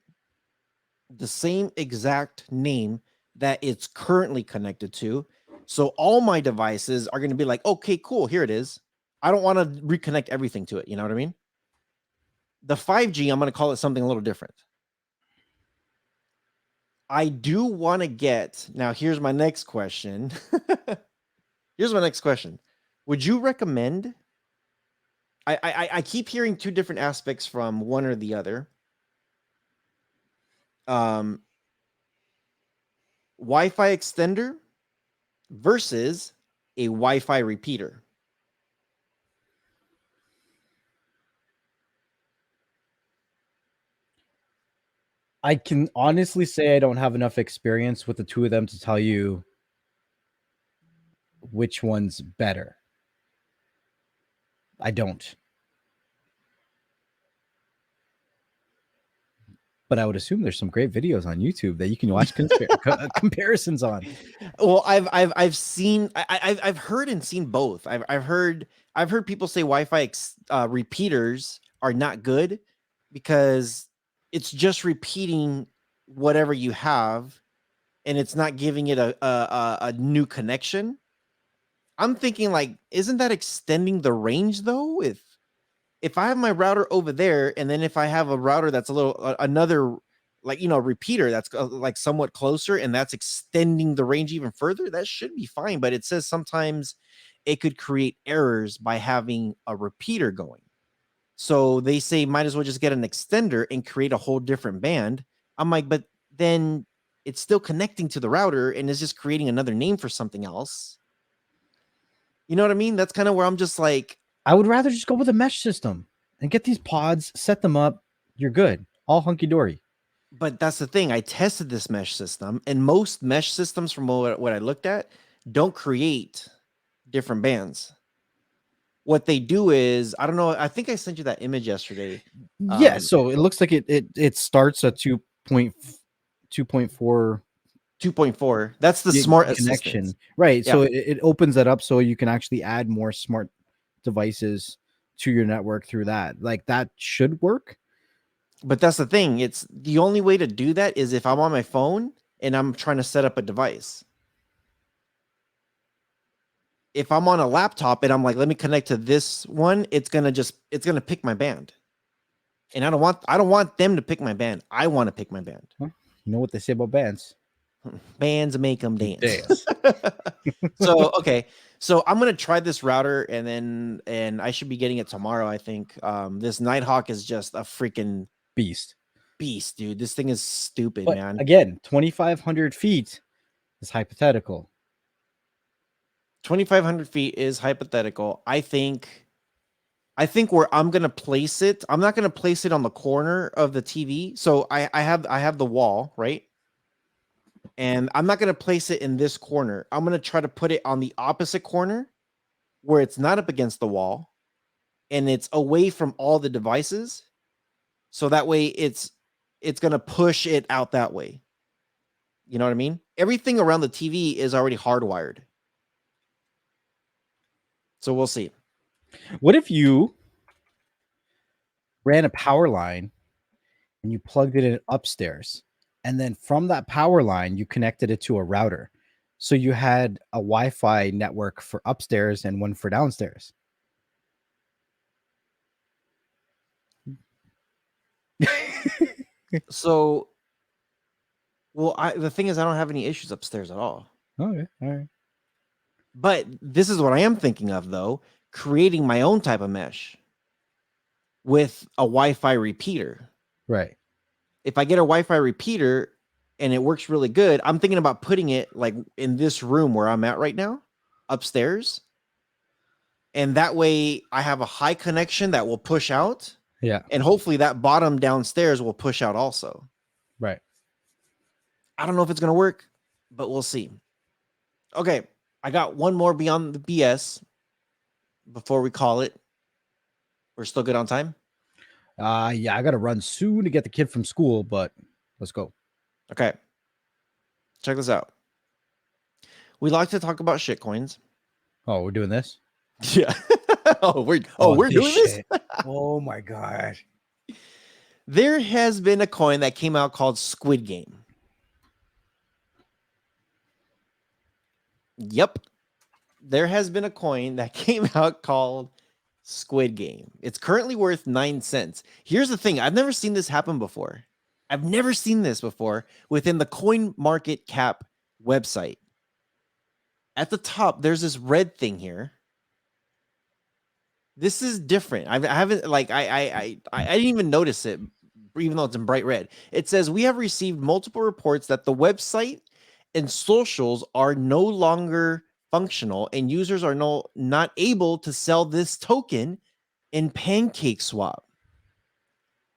the same exact name that it's currently connected to. So all my devices are going to be like, okay, cool, here it is. I don't want to reconnect everything to it. You know what I mean? The 5G, I'm going to call it something a little different. I do want to get, now here's my next question. Would you recommend, I keep hearing two different aspects from one or the other. Wi-Fi extender versus a Wi-Fi repeater. I can honestly say I don't have enough experience with the two of them to tell you which one's better. I don't. but I would assume there's some great videos on YouTube that you can watch comparisons on. Well, I've seen, I've heard and seen both. I've heard people say Wi-Fi repeaters are not good because it's just repeating whatever you have, and it's not giving it a new connection. I'm thinking, like, isn't that extending the range though? If I have my router over there, and then if I have a router that's a little another, like, repeater that's like somewhat closer, and that's extending the range even further, that should be fine. But it says sometimes it could create errors by having a repeater going. So they say might as well just get an extender and create a whole different band. I'm like, but then it's still connecting to the router and is just creating another name for something else. You know what I mean? That's kind of where I'm just like, I would rather just go with a mesh system and get these pods, set them up. You're good. All hunky dory. but that's the thing. I tested this mesh system, and most mesh systems, from what I looked at, don't create different bands. What they do is, I don't know. I think I sent you that image yesterday. Yeah. So it looks like it starts at 2.4 2.4. That's the gig smart connection, assistant. right? Yeah. So it opens that up so you can actually add more smart devices to your network through that. Like that should work. But that's the thing. It's the only way to do that is if I'm on my phone and I'm trying to set up a device. If I'm on a laptop and I'm like, let me connect to this one, it's gonna pick my band. And I don't want them to pick my band. I want to pick my band. You know what they say about bands? Bands make them dance. So okay. So I'm gonna try this router, and I should be getting it tomorrow, I think. This Nighthawk is just a freaking Beast, dude. This thing is stupid, but man. again, 2,500 feet is hypothetical. 2,500 feet is hypothetical. I think where I'm gonna place it, I'm not gonna place it on the corner of the TV. So I have the wall, right? And I'm not gonna place it in this corner. I'm gonna try to put it on the opposite corner where it's not up against the wall and it's away from all the devices. So that way it's gonna push it out that way. You know what I mean? Everything around the TV is already hardwired. So we'll see. What if you ran a power line and you plugged it in upstairs, and then from that power line you connected it to a router, so you had a Wi-Fi network for upstairs and one for downstairs? So, well, the thing is, I don't have any issues upstairs at all. Okay, all right. But this is what I am thinking of, though: creating my own type of mesh with a Wi-Fi repeater. Right. If I get a Wi-Fi repeater and it works really good, I'm thinking about putting it like in this room where I'm at right now, upstairs. And that way I have a high connection that will push out. Yeah. And hopefully that bottom downstairs will push out also. Right. I don't know if it's going to work, but we'll see. Okay. I got one more beyond the BS before we call it. We're still good on time? Yeah, I got to run soon to get the kid from school, but let's go. Okay. Check this out. We like to talk about shit coins. Oh, we're doing this? Yeah. we're doing this? Oh my god. There has been a coin that came out called Squid Game. Yep. There has been a coin that came out called Squid Game. It's currently worth 9 cents. Here's the thing. I've never seen this happen before. I've never seen this before within the Coin Market Cap website. At the top, there's this red thing here. This is different. I haven't, like, I didn't even notice it, even though it's in bright red. It says, we have received multiple reports that the website and socials are no longer functional and users are not able to sell this token in PancakeSwap.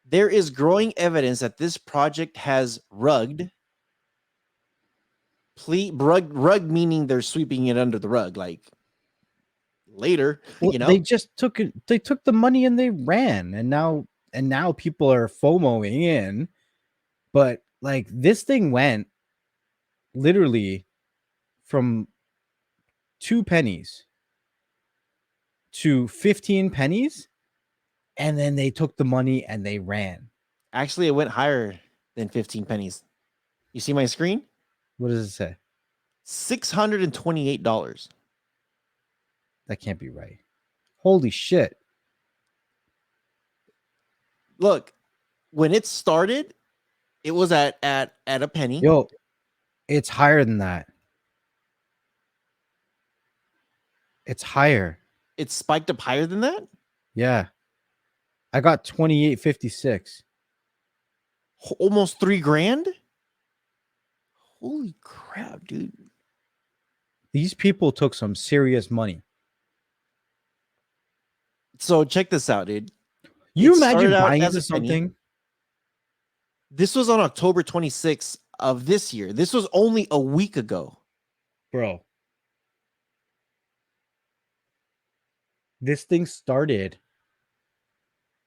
There is growing evidence that this project has rugged. Rug meaning they're sweeping it under the rug, like later. Well, you know, they just took it. They took the money and they ran, and now people are FOMOing in But like this thing went literally from 2 pennies to 15 pennies, and then they took the money and they ran. Actually, it went higher than 15 pennies. You see my screen? What does it say? $628. That can't be right. Holy shit. Look, when it started, it was at a penny. Yo, it's higher than that. It's higher. It spiked up higher than that. Yeah. I got 28.56. Almost $3,000. Holy crap, dude. These people took some serious money. So check this out, dude. You It imagine started out buying as into a penny. something? This was on October 26th of this year. This was only a week ago. Bro. This thing started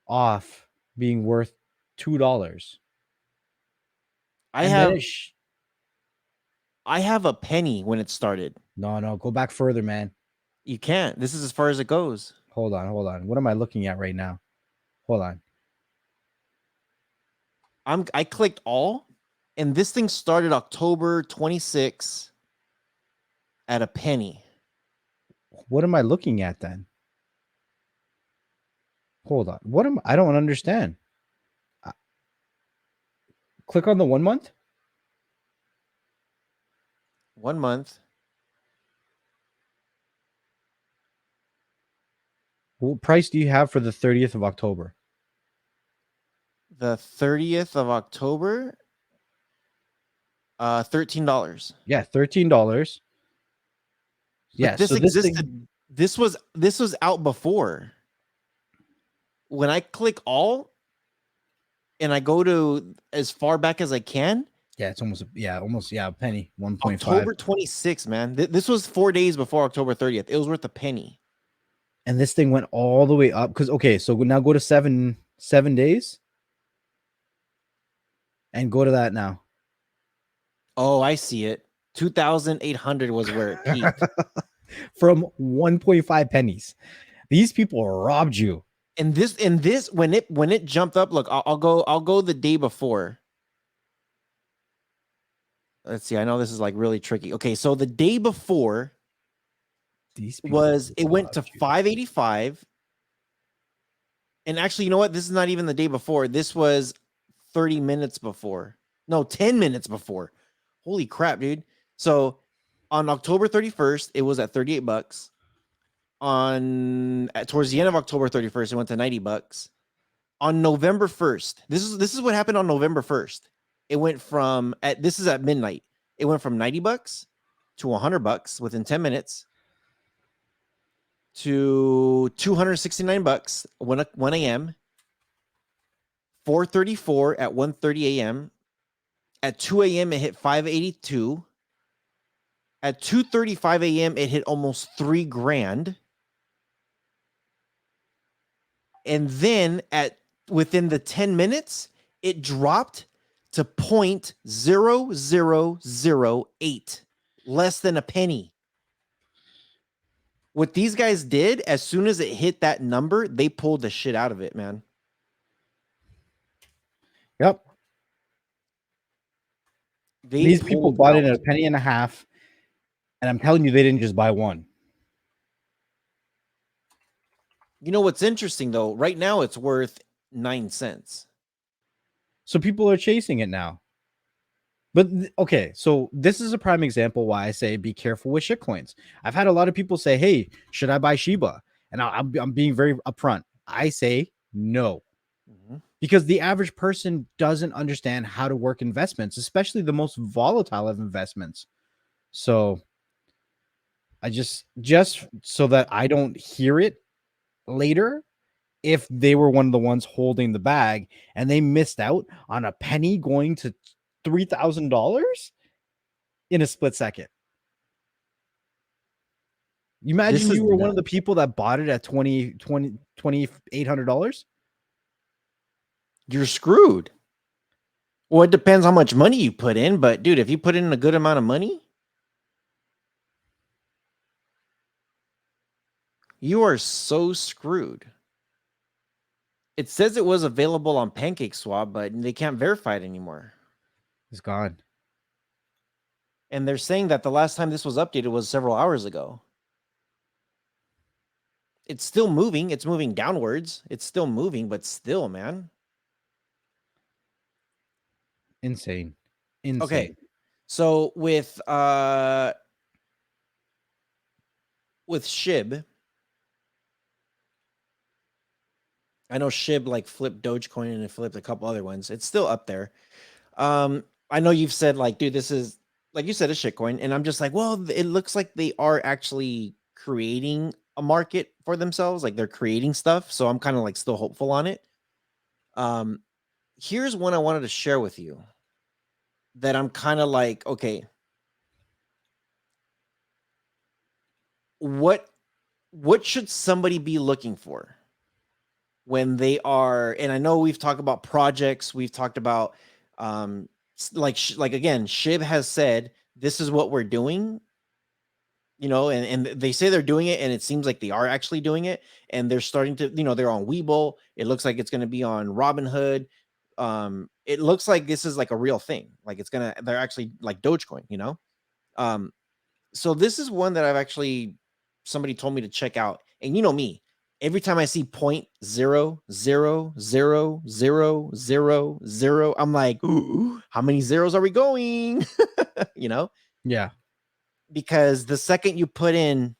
off being worth $2. I And have then I have a penny when it started. No, go back further, man. You can't. This is as far as it goes. Hold on. What am I looking at right now? Hold on. I clicked all, and this thing started October 26th at a penny. What am I looking at then? Hold on. I don't understand. Click on the 1 month. 1 month. What price do you have for the 30th of October? The 30th of October, $13. Yeah, $13. Yeah, But this so existed. This was out before. When I click all and I go to as far back as I can, yeah, it's almost a penny, 1.5. October 26th, man. This was 4 days before October 30th. It was worth a penny. And this thing went all the way up because so now go to 7 days and go to that now. Oh, I see it. 2,800 was where it peaked. From 1.5 pennies. These people robbed you. And this when it jumped up, look, I'll go the day before. Let's see. I know this is like really tricky. Okay, so the day before it went to 585. And actually, you know what? This is not even the day before. This was 30 minutes before. No, 10 minutes before. Holy crap, dude. So on October 31st, it was at $38. Towards the end of October 31st, it went to $90. On November 1st, this is what happened on November 1st. It went from this is at midnight. It went from $90 to $100 within 10 minutes to $269 1 a.m. 434 at 1:30 a.m. At 2 a.m. it hit 582. At 2:35 a.m. it hit almost $3,000. And then within the 10 minutes, it dropped to 0.0008, less than a penny. What these guys did, as soon as it hit that number, they pulled the shit out of it, man. Yep. These people bought it at a penny and a half, and I'm telling you, they didn't just buy one. You know what's interesting though? Right now, it's worth 9 cents. So people are chasing it now. But okay, so this is a prime example why I say be careful with shitcoins. I've had a lot of people say, "Hey, should I buy Shiba?" And I'm being very upfront. I say no. Because the average person doesn't understand how to work investments, especially the most volatile of investments. So I just so that I don't hear it later, if they were one of the ones holding the bag and they missed out on a penny going to $3,000 in a split second. You imagine you were one of the people that bought it at $2,800. You're screwed. Well, it depends how much money you put in, but dude, if you put in a good amount of money, you are so screwed. It says it was available on PancakeSwap, but they can't verify it anymore. It's gone. And they're saying that the last time this was updated was several hours ago. It's still moving. It's moving downwards. It's still moving, but still, man. Insane. Insane. Okay. So with SHIB, I know SHIB like flipped Dogecoin and it flipped a couple other ones. It's still up there. I know you've said like, dude, this is like you said a shitcoin, and I'm just like, well, it looks like they are actually creating a market for themselves, like they're creating stuff. So I'm kind of like still hopeful on it. Here's one I wanted to share with you that I'm kind of like, okay, what should somebody be looking for when they are, and I know we've talked about projects, we've talked about like again, SHIB has said this is what we're doing, you know, and they say they're doing it, and it seems like they are actually doing it, and they're starting to, you know, they're on Webull. It looks like it's going to be on Robinhood. It looks like this is like a real thing, like they're actually like Dogecoin, you know. So this is one that I've actually, somebody told me to check out, and you know me, every time I see 0.0000000, I'm like, ooh, how many zeros are we going? You know, Yeah. because the second you put in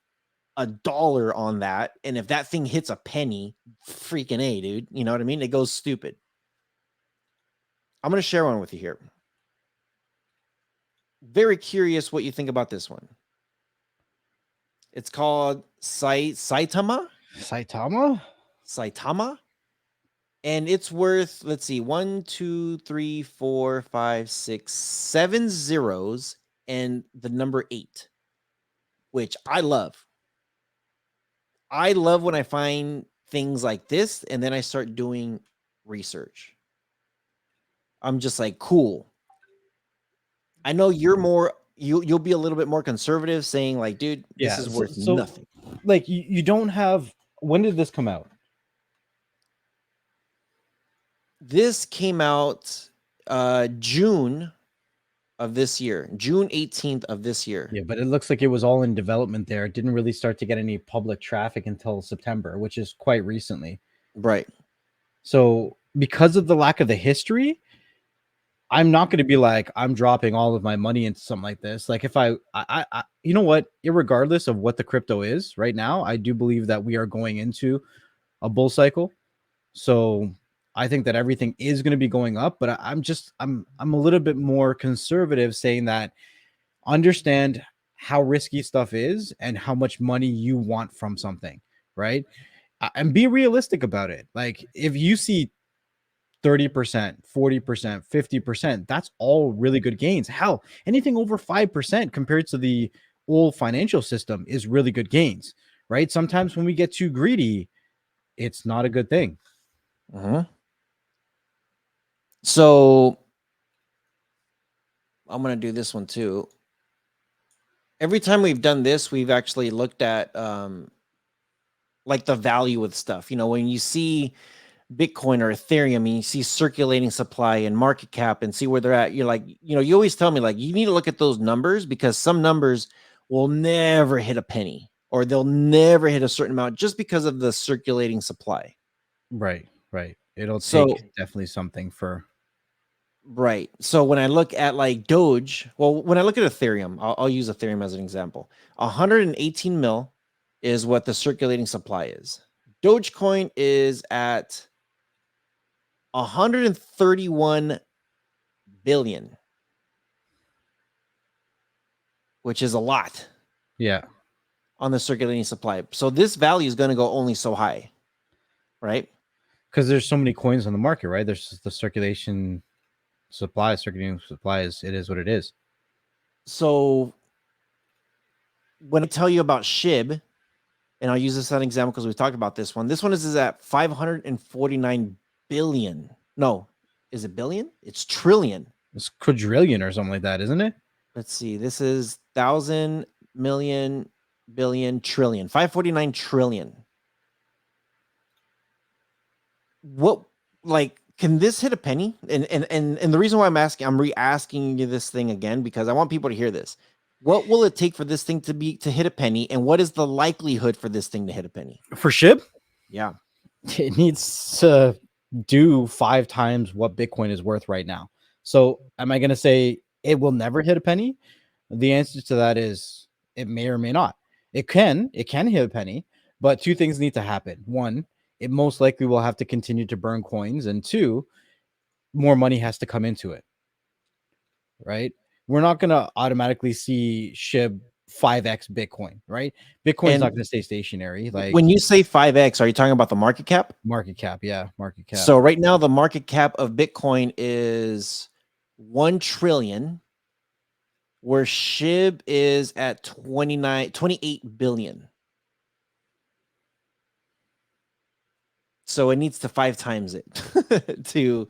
$1 on that, and if that thing hits a penny, freaking A, dude, you know what I mean? It goes stupid. I'm going to share one with you here. Very curious what you think about this one. It's called Saitama. And it's worth, let's see, 1, 2, 3, 4, 5, 6, 7 zeros and the number 8, which I love. I love when I find things like this and then I start doing research. I'm just like, cool. I know you're more, you'll be a little bit more conservative, saying like, dude, this is worth nothing. Like you don't have, when did this come out? This came out June of this year, June 18th of this year. Yeah, but it looks like it was all in development there. It didn't really start to get any public traffic until September, which is quite recently. Right. So because of the lack of the history, I'm not going to be like, I'm dropping all of my money into something like this. Like if I, you know what, irregardless of what the crypto is right now, I do believe that we are going into a bull cycle. So I think that everything is going to be going up, but I'm a little bit more conservative, saying that understand how risky stuff is and how much money you want from something, right? And be realistic about it. Like if you see 30%, 40%, 50%, that's all really good gains. Hell, anything over 5% compared to the old financial system is really good gains, right? Sometimes when we get too greedy, it's not a good thing. So I'm going to do this one too. Every time we've done this, we've actually looked at like the value with stuff. You know, when you see Bitcoin or Ethereum and you see circulating supply and market cap and see where they're at, you're like, you know, you always tell me like, you need to look at those numbers, because some numbers will never hit a penny or they'll never hit a certain amount just because of the circulating supply. Right. It'll take definitely something for. Right. So when I look at like Doge, well, when I look at Ethereum, I'll use Ethereum as an example. 118 mil is what the circulating supply is. Dogecoin is at 131 billion, which is a lot. Yeah. On the circulating supply. So this value is going to go only so high, right? Because there's so many coins on the market, right? There's the circulating supply is, it is what it is. So when I tell you about SHIB, and I'll use this as an example because we've talked about this one. This one is at 549 billion. No, Is it billion? It's trillion. It's quadrillion or something like that, isn't it? Let's see. This is 1,000 million billion trillion. 549 trillion. What, like, can this hit a penny? And the reason why I'm asking, I'm re-asking you this thing again because I want people to hear this. What will it take for this thing to hit a penny, and what is the likelihood for this thing to hit a penny? For SHIB, Yeah. it needs to do 5 times what Bitcoin is worth right now. So am I going to say it will never hit a penny? The answer to that is it may or may not. It can hit a penny, but 2 things need to happen. 1, it most likely will have to continue to burn coins, and 2, more money has to come into it. Right? We're not going to automatically see SHIB 5x Bitcoin, right? Bitcoin's not going to stay stationary. Like, when you say 5x, are you talking about the market cap? Market cap, yeah, market cap. So right now the market cap of Bitcoin is 1 trillion, where SHIB is at 28 billion. So it needs to 5 times it to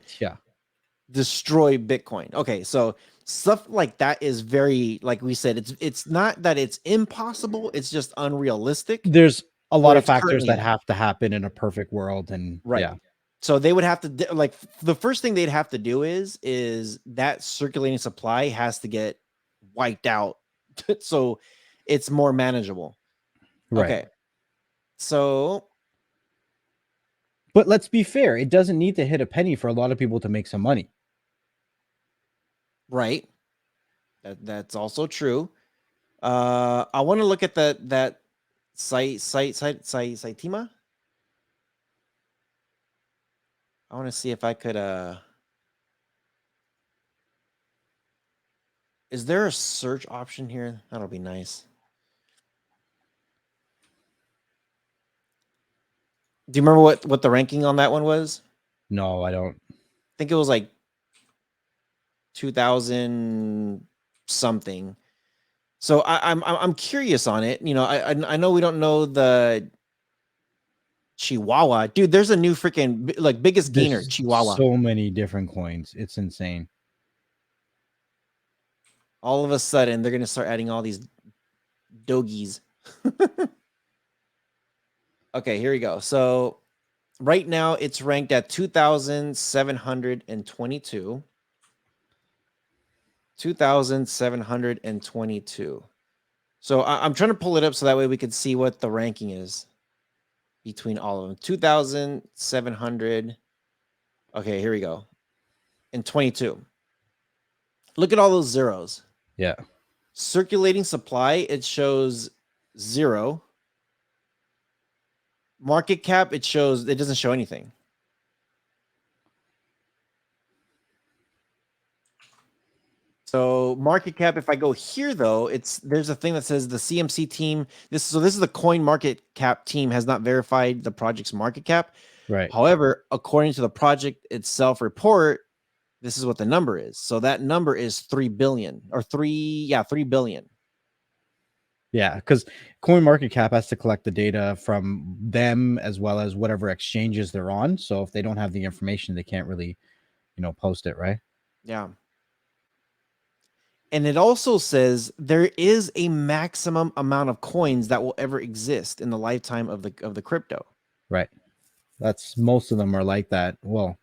destroy Bitcoin. Okay, so stuff like that is very, like we said, it's not that it's impossible, it's just unrealistic. There's a lot where of it's factors currently that at. have to happen in a perfect world, and Right. yeah, So they would have to like the first thing they'd have to do is that circulating supply has to get wiped out so it's more manageable. right. Okay. So, But let's be fair, it doesn't need to hit a penny for a lot of people to make some money. right. That's also true. I want to look at that Saitima. I want to see if I could is there a search option here? That'll be nice. Do you remember what the ranking on that one was? No, I don't. I think it was like 2000 something. So I'm curious on it. You know, I know we don't know the Chihuahua, dude. There's a new freaking like biggest gainer There's Chihuahua. so many different coins. It's insane. All of a sudden, they're gonna start adding all these doggies. Okay, here we go. So right now it's ranked at 2,722. 2,722. So I'm trying to pull it up so that way we can see what the ranking is between all of them. 2,700. Okay, here we go. And 22. Look at all those zeros. Yeah. Circulating supply, it shows 0. Market cap, it doesn't show anything. So market cap, if I go here though, there's a thing that says the CMC team. This is the coin market cap team has not verified the project's market cap. Right. However, according to the project itself report, this is what the number is. So that number is 3 billion or 3 billion. Yeah, because coin market cap has to collect the data from them as well as whatever exchanges they're on. So if they don't have the information, they can't really, post it, right? Yeah. And it also says there is a maximum amount of coins that will ever exist in the lifetime of the crypto. Right. That's most of them are like that. Well,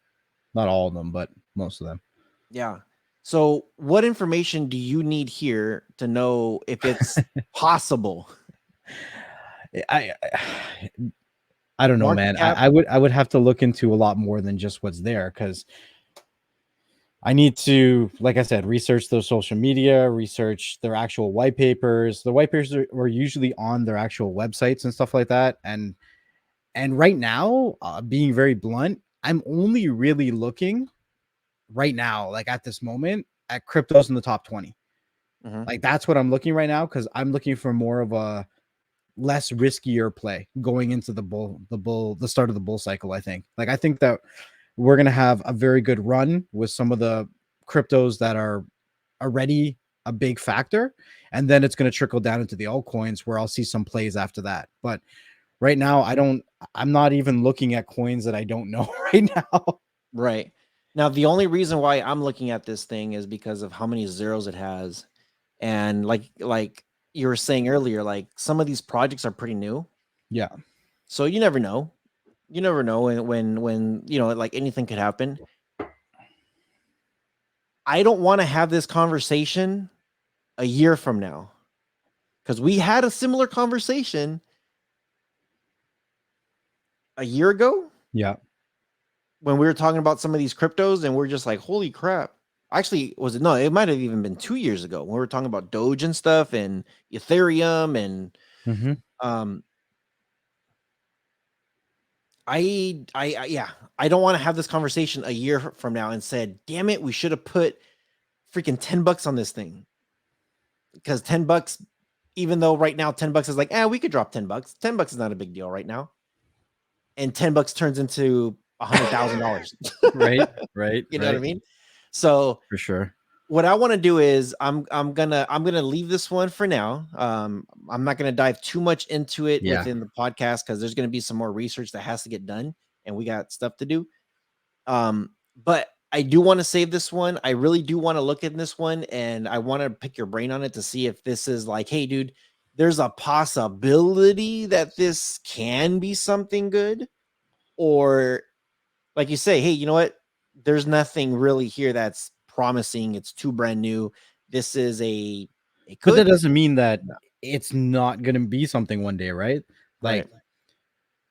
not all of them, but most of them. Yeah. So what information do you need here to know if it's possible? I don't know, man. I would have to look into a lot more than just what's there, because I need to, like I said, research their social media, research their actual white papers. The white papers were usually on their actual websites and stuff like that. And right now, being very blunt, I'm only really looking right now, like at this moment, at cryptos in the top 20. Mm-hmm. Like that's what I'm looking right now, because I'm looking for more of a less riskier play going into the start of the bull cycle. I think that we're going to have a very good run with some of the cryptos that are already a big factor. And then it's going to trickle down into the altcoins where I'll see some plays after that. But right now, I'm not even looking at coins that I don't know right now. Right. Now, the only reason why I'm looking at this thing is because of how many zeros it has. And like you were saying earlier, like some of these projects are pretty new. Yeah. So you never know. You never know when you know, like anything could happen. I don't want to have this conversation a year from now, because we had a similar conversation a year ago Yeah. when we were talking about some of these cryptos, and we're just like, holy crap. Actually, was it? No, it might have even been 2 years ago when we were talking about Doge and stuff and Ethereum and Mm-hmm. Yeah, I don't want to have this conversation a year from now and said, damn it, we should have put freaking $10 on this thing. Because $10, even though right now $10 is like, we could drop $10. $10 is not a big deal right now. And $10 turns into $100,000. Right. You know what I mean? So For sure. what I want to do is I'm gonna leave this one for now. I'm not gonna dive too much into it within the podcast, because there's gonna be some more research that has to get done, and we got stuff to do. But I do want to save this one. I really do want to look at this one, and I want to pick your brain on it to see if this is like, hey, dude, there's a possibility that this can be something good, or like you say, hey, you know what? There's nothing really here that's promising. It's too brand new. This is it But could. that doesn't mean that it's not going to be something one day, right? Like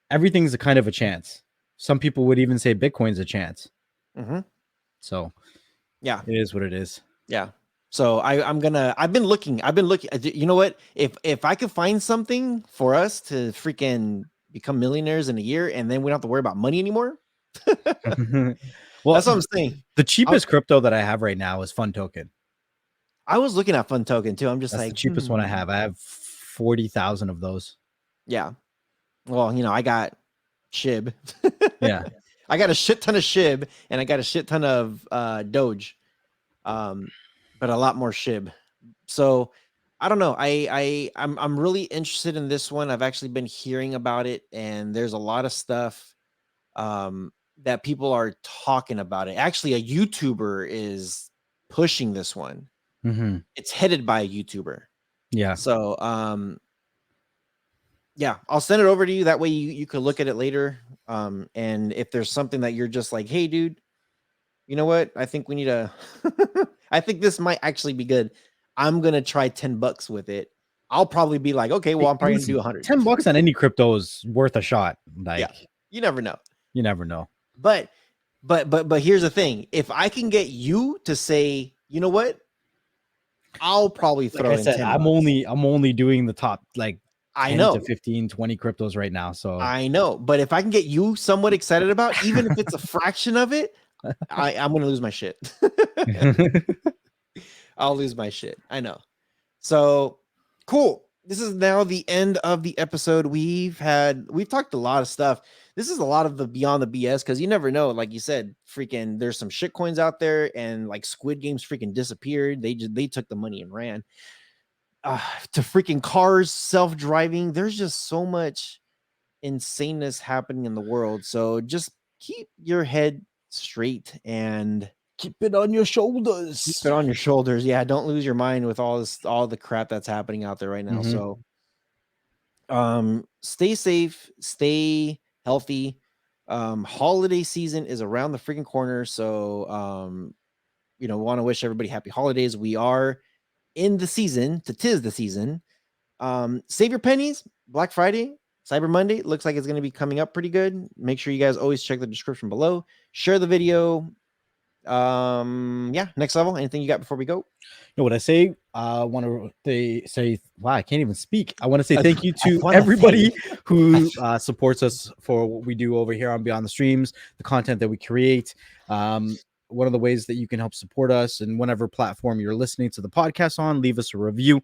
everything's a kind of a chance. Some people would even say Bitcoin's a chance. Mm-hmm. So yeah, it is what it is. Yeah. So I've been looking. You know what? If I could find something for us to freaking become millionaires in a year, and then we don't have to worry about money anymore. Well, that's what I'm saying. The cheapest crypto that I have right now is Fun Token. I was looking at Fun Token too. I'm just that's like the cheapest one I have. I have 40,000 of those. Yeah. Well, you know, I got SHIB. Yeah. I got a shit ton of SHIB, and I got a shit ton of Doge. But a lot more SHIB. So I don't know. I'm really interested in this one. I've actually been hearing about it, and there's a lot of stuff that people are talking about it. Actually, a YouTuber is pushing this one. Mm-hmm. It's headed by a YouTuber. Yeah. So yeah, I'll send it over to you. That way you could look at it later. And if there's something that you're just like, hey, dude, you know what? I think we need a I think this might actually be good. I'm gonna try $10 with it. I'll probably be like, okay, well, I'm probably gonna do 100. $10 on any crypto is worth a shot. Like, yeah, you never know. You never know. But here's the thing: if I can get you to say, you know what, I'll probably throw in 10 I'm only doing the top like 10 to 15, 20 cryptos right now. So I know, but if I can get you somewhat excited about, even if it's a fraction of it, I'm gonna lose my shit. I'll lose my shit. I know. So cool. This is now the end of the episode. We've talked a lot of stuff. This is a lot of the beyond the BS, because you never know. Like you said, freaking there's some shit coins out there, and like Squid Games freaking disappeared. They took the money and ran. To freaking cars, self-driving. There's just so much insaneness happening in the world. So just keep your head straight and keep it on your shoulders. Keep it on your shoulders. Yeah, don't lose your mind with all the crap that's happening out there right now. Mm-hmm. So stay safe, stay healthy. Holiday season is around the freaking corner. So want to wish everybody happy holidays. We are in the season, tis the season. Save your pennies. Black Friday, Cyber Monday looks like it's going to be coming up pretty good. Make sure you guys always check the description below. Share the video. Next level. Anything you got before we go? You know what I say? I want to say, wow, I can't even speak. I want to say thank you to everybody who supports us for what we do over here on Beyond the Streams, the content that we create. One of the ways that you can help support us, and whatever platform you're listening to the podcast on, leave us a review,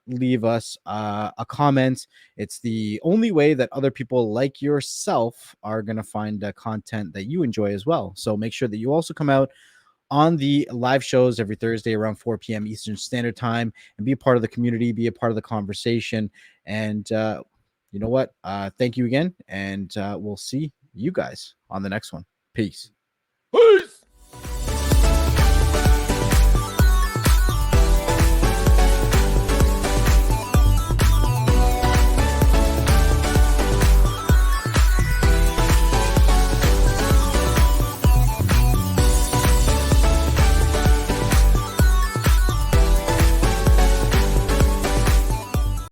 leave us a comment. It's the only way that other people like yourself are going to find content that you enjoy as well. So make sure that you also come out on the live shows every Thursday around 4 p.m. Eastern Standard Time and be a part of the community, be a part of the conversation. And you know what? Thank you again. And we'll see you guys on the next one. Peace. Peace.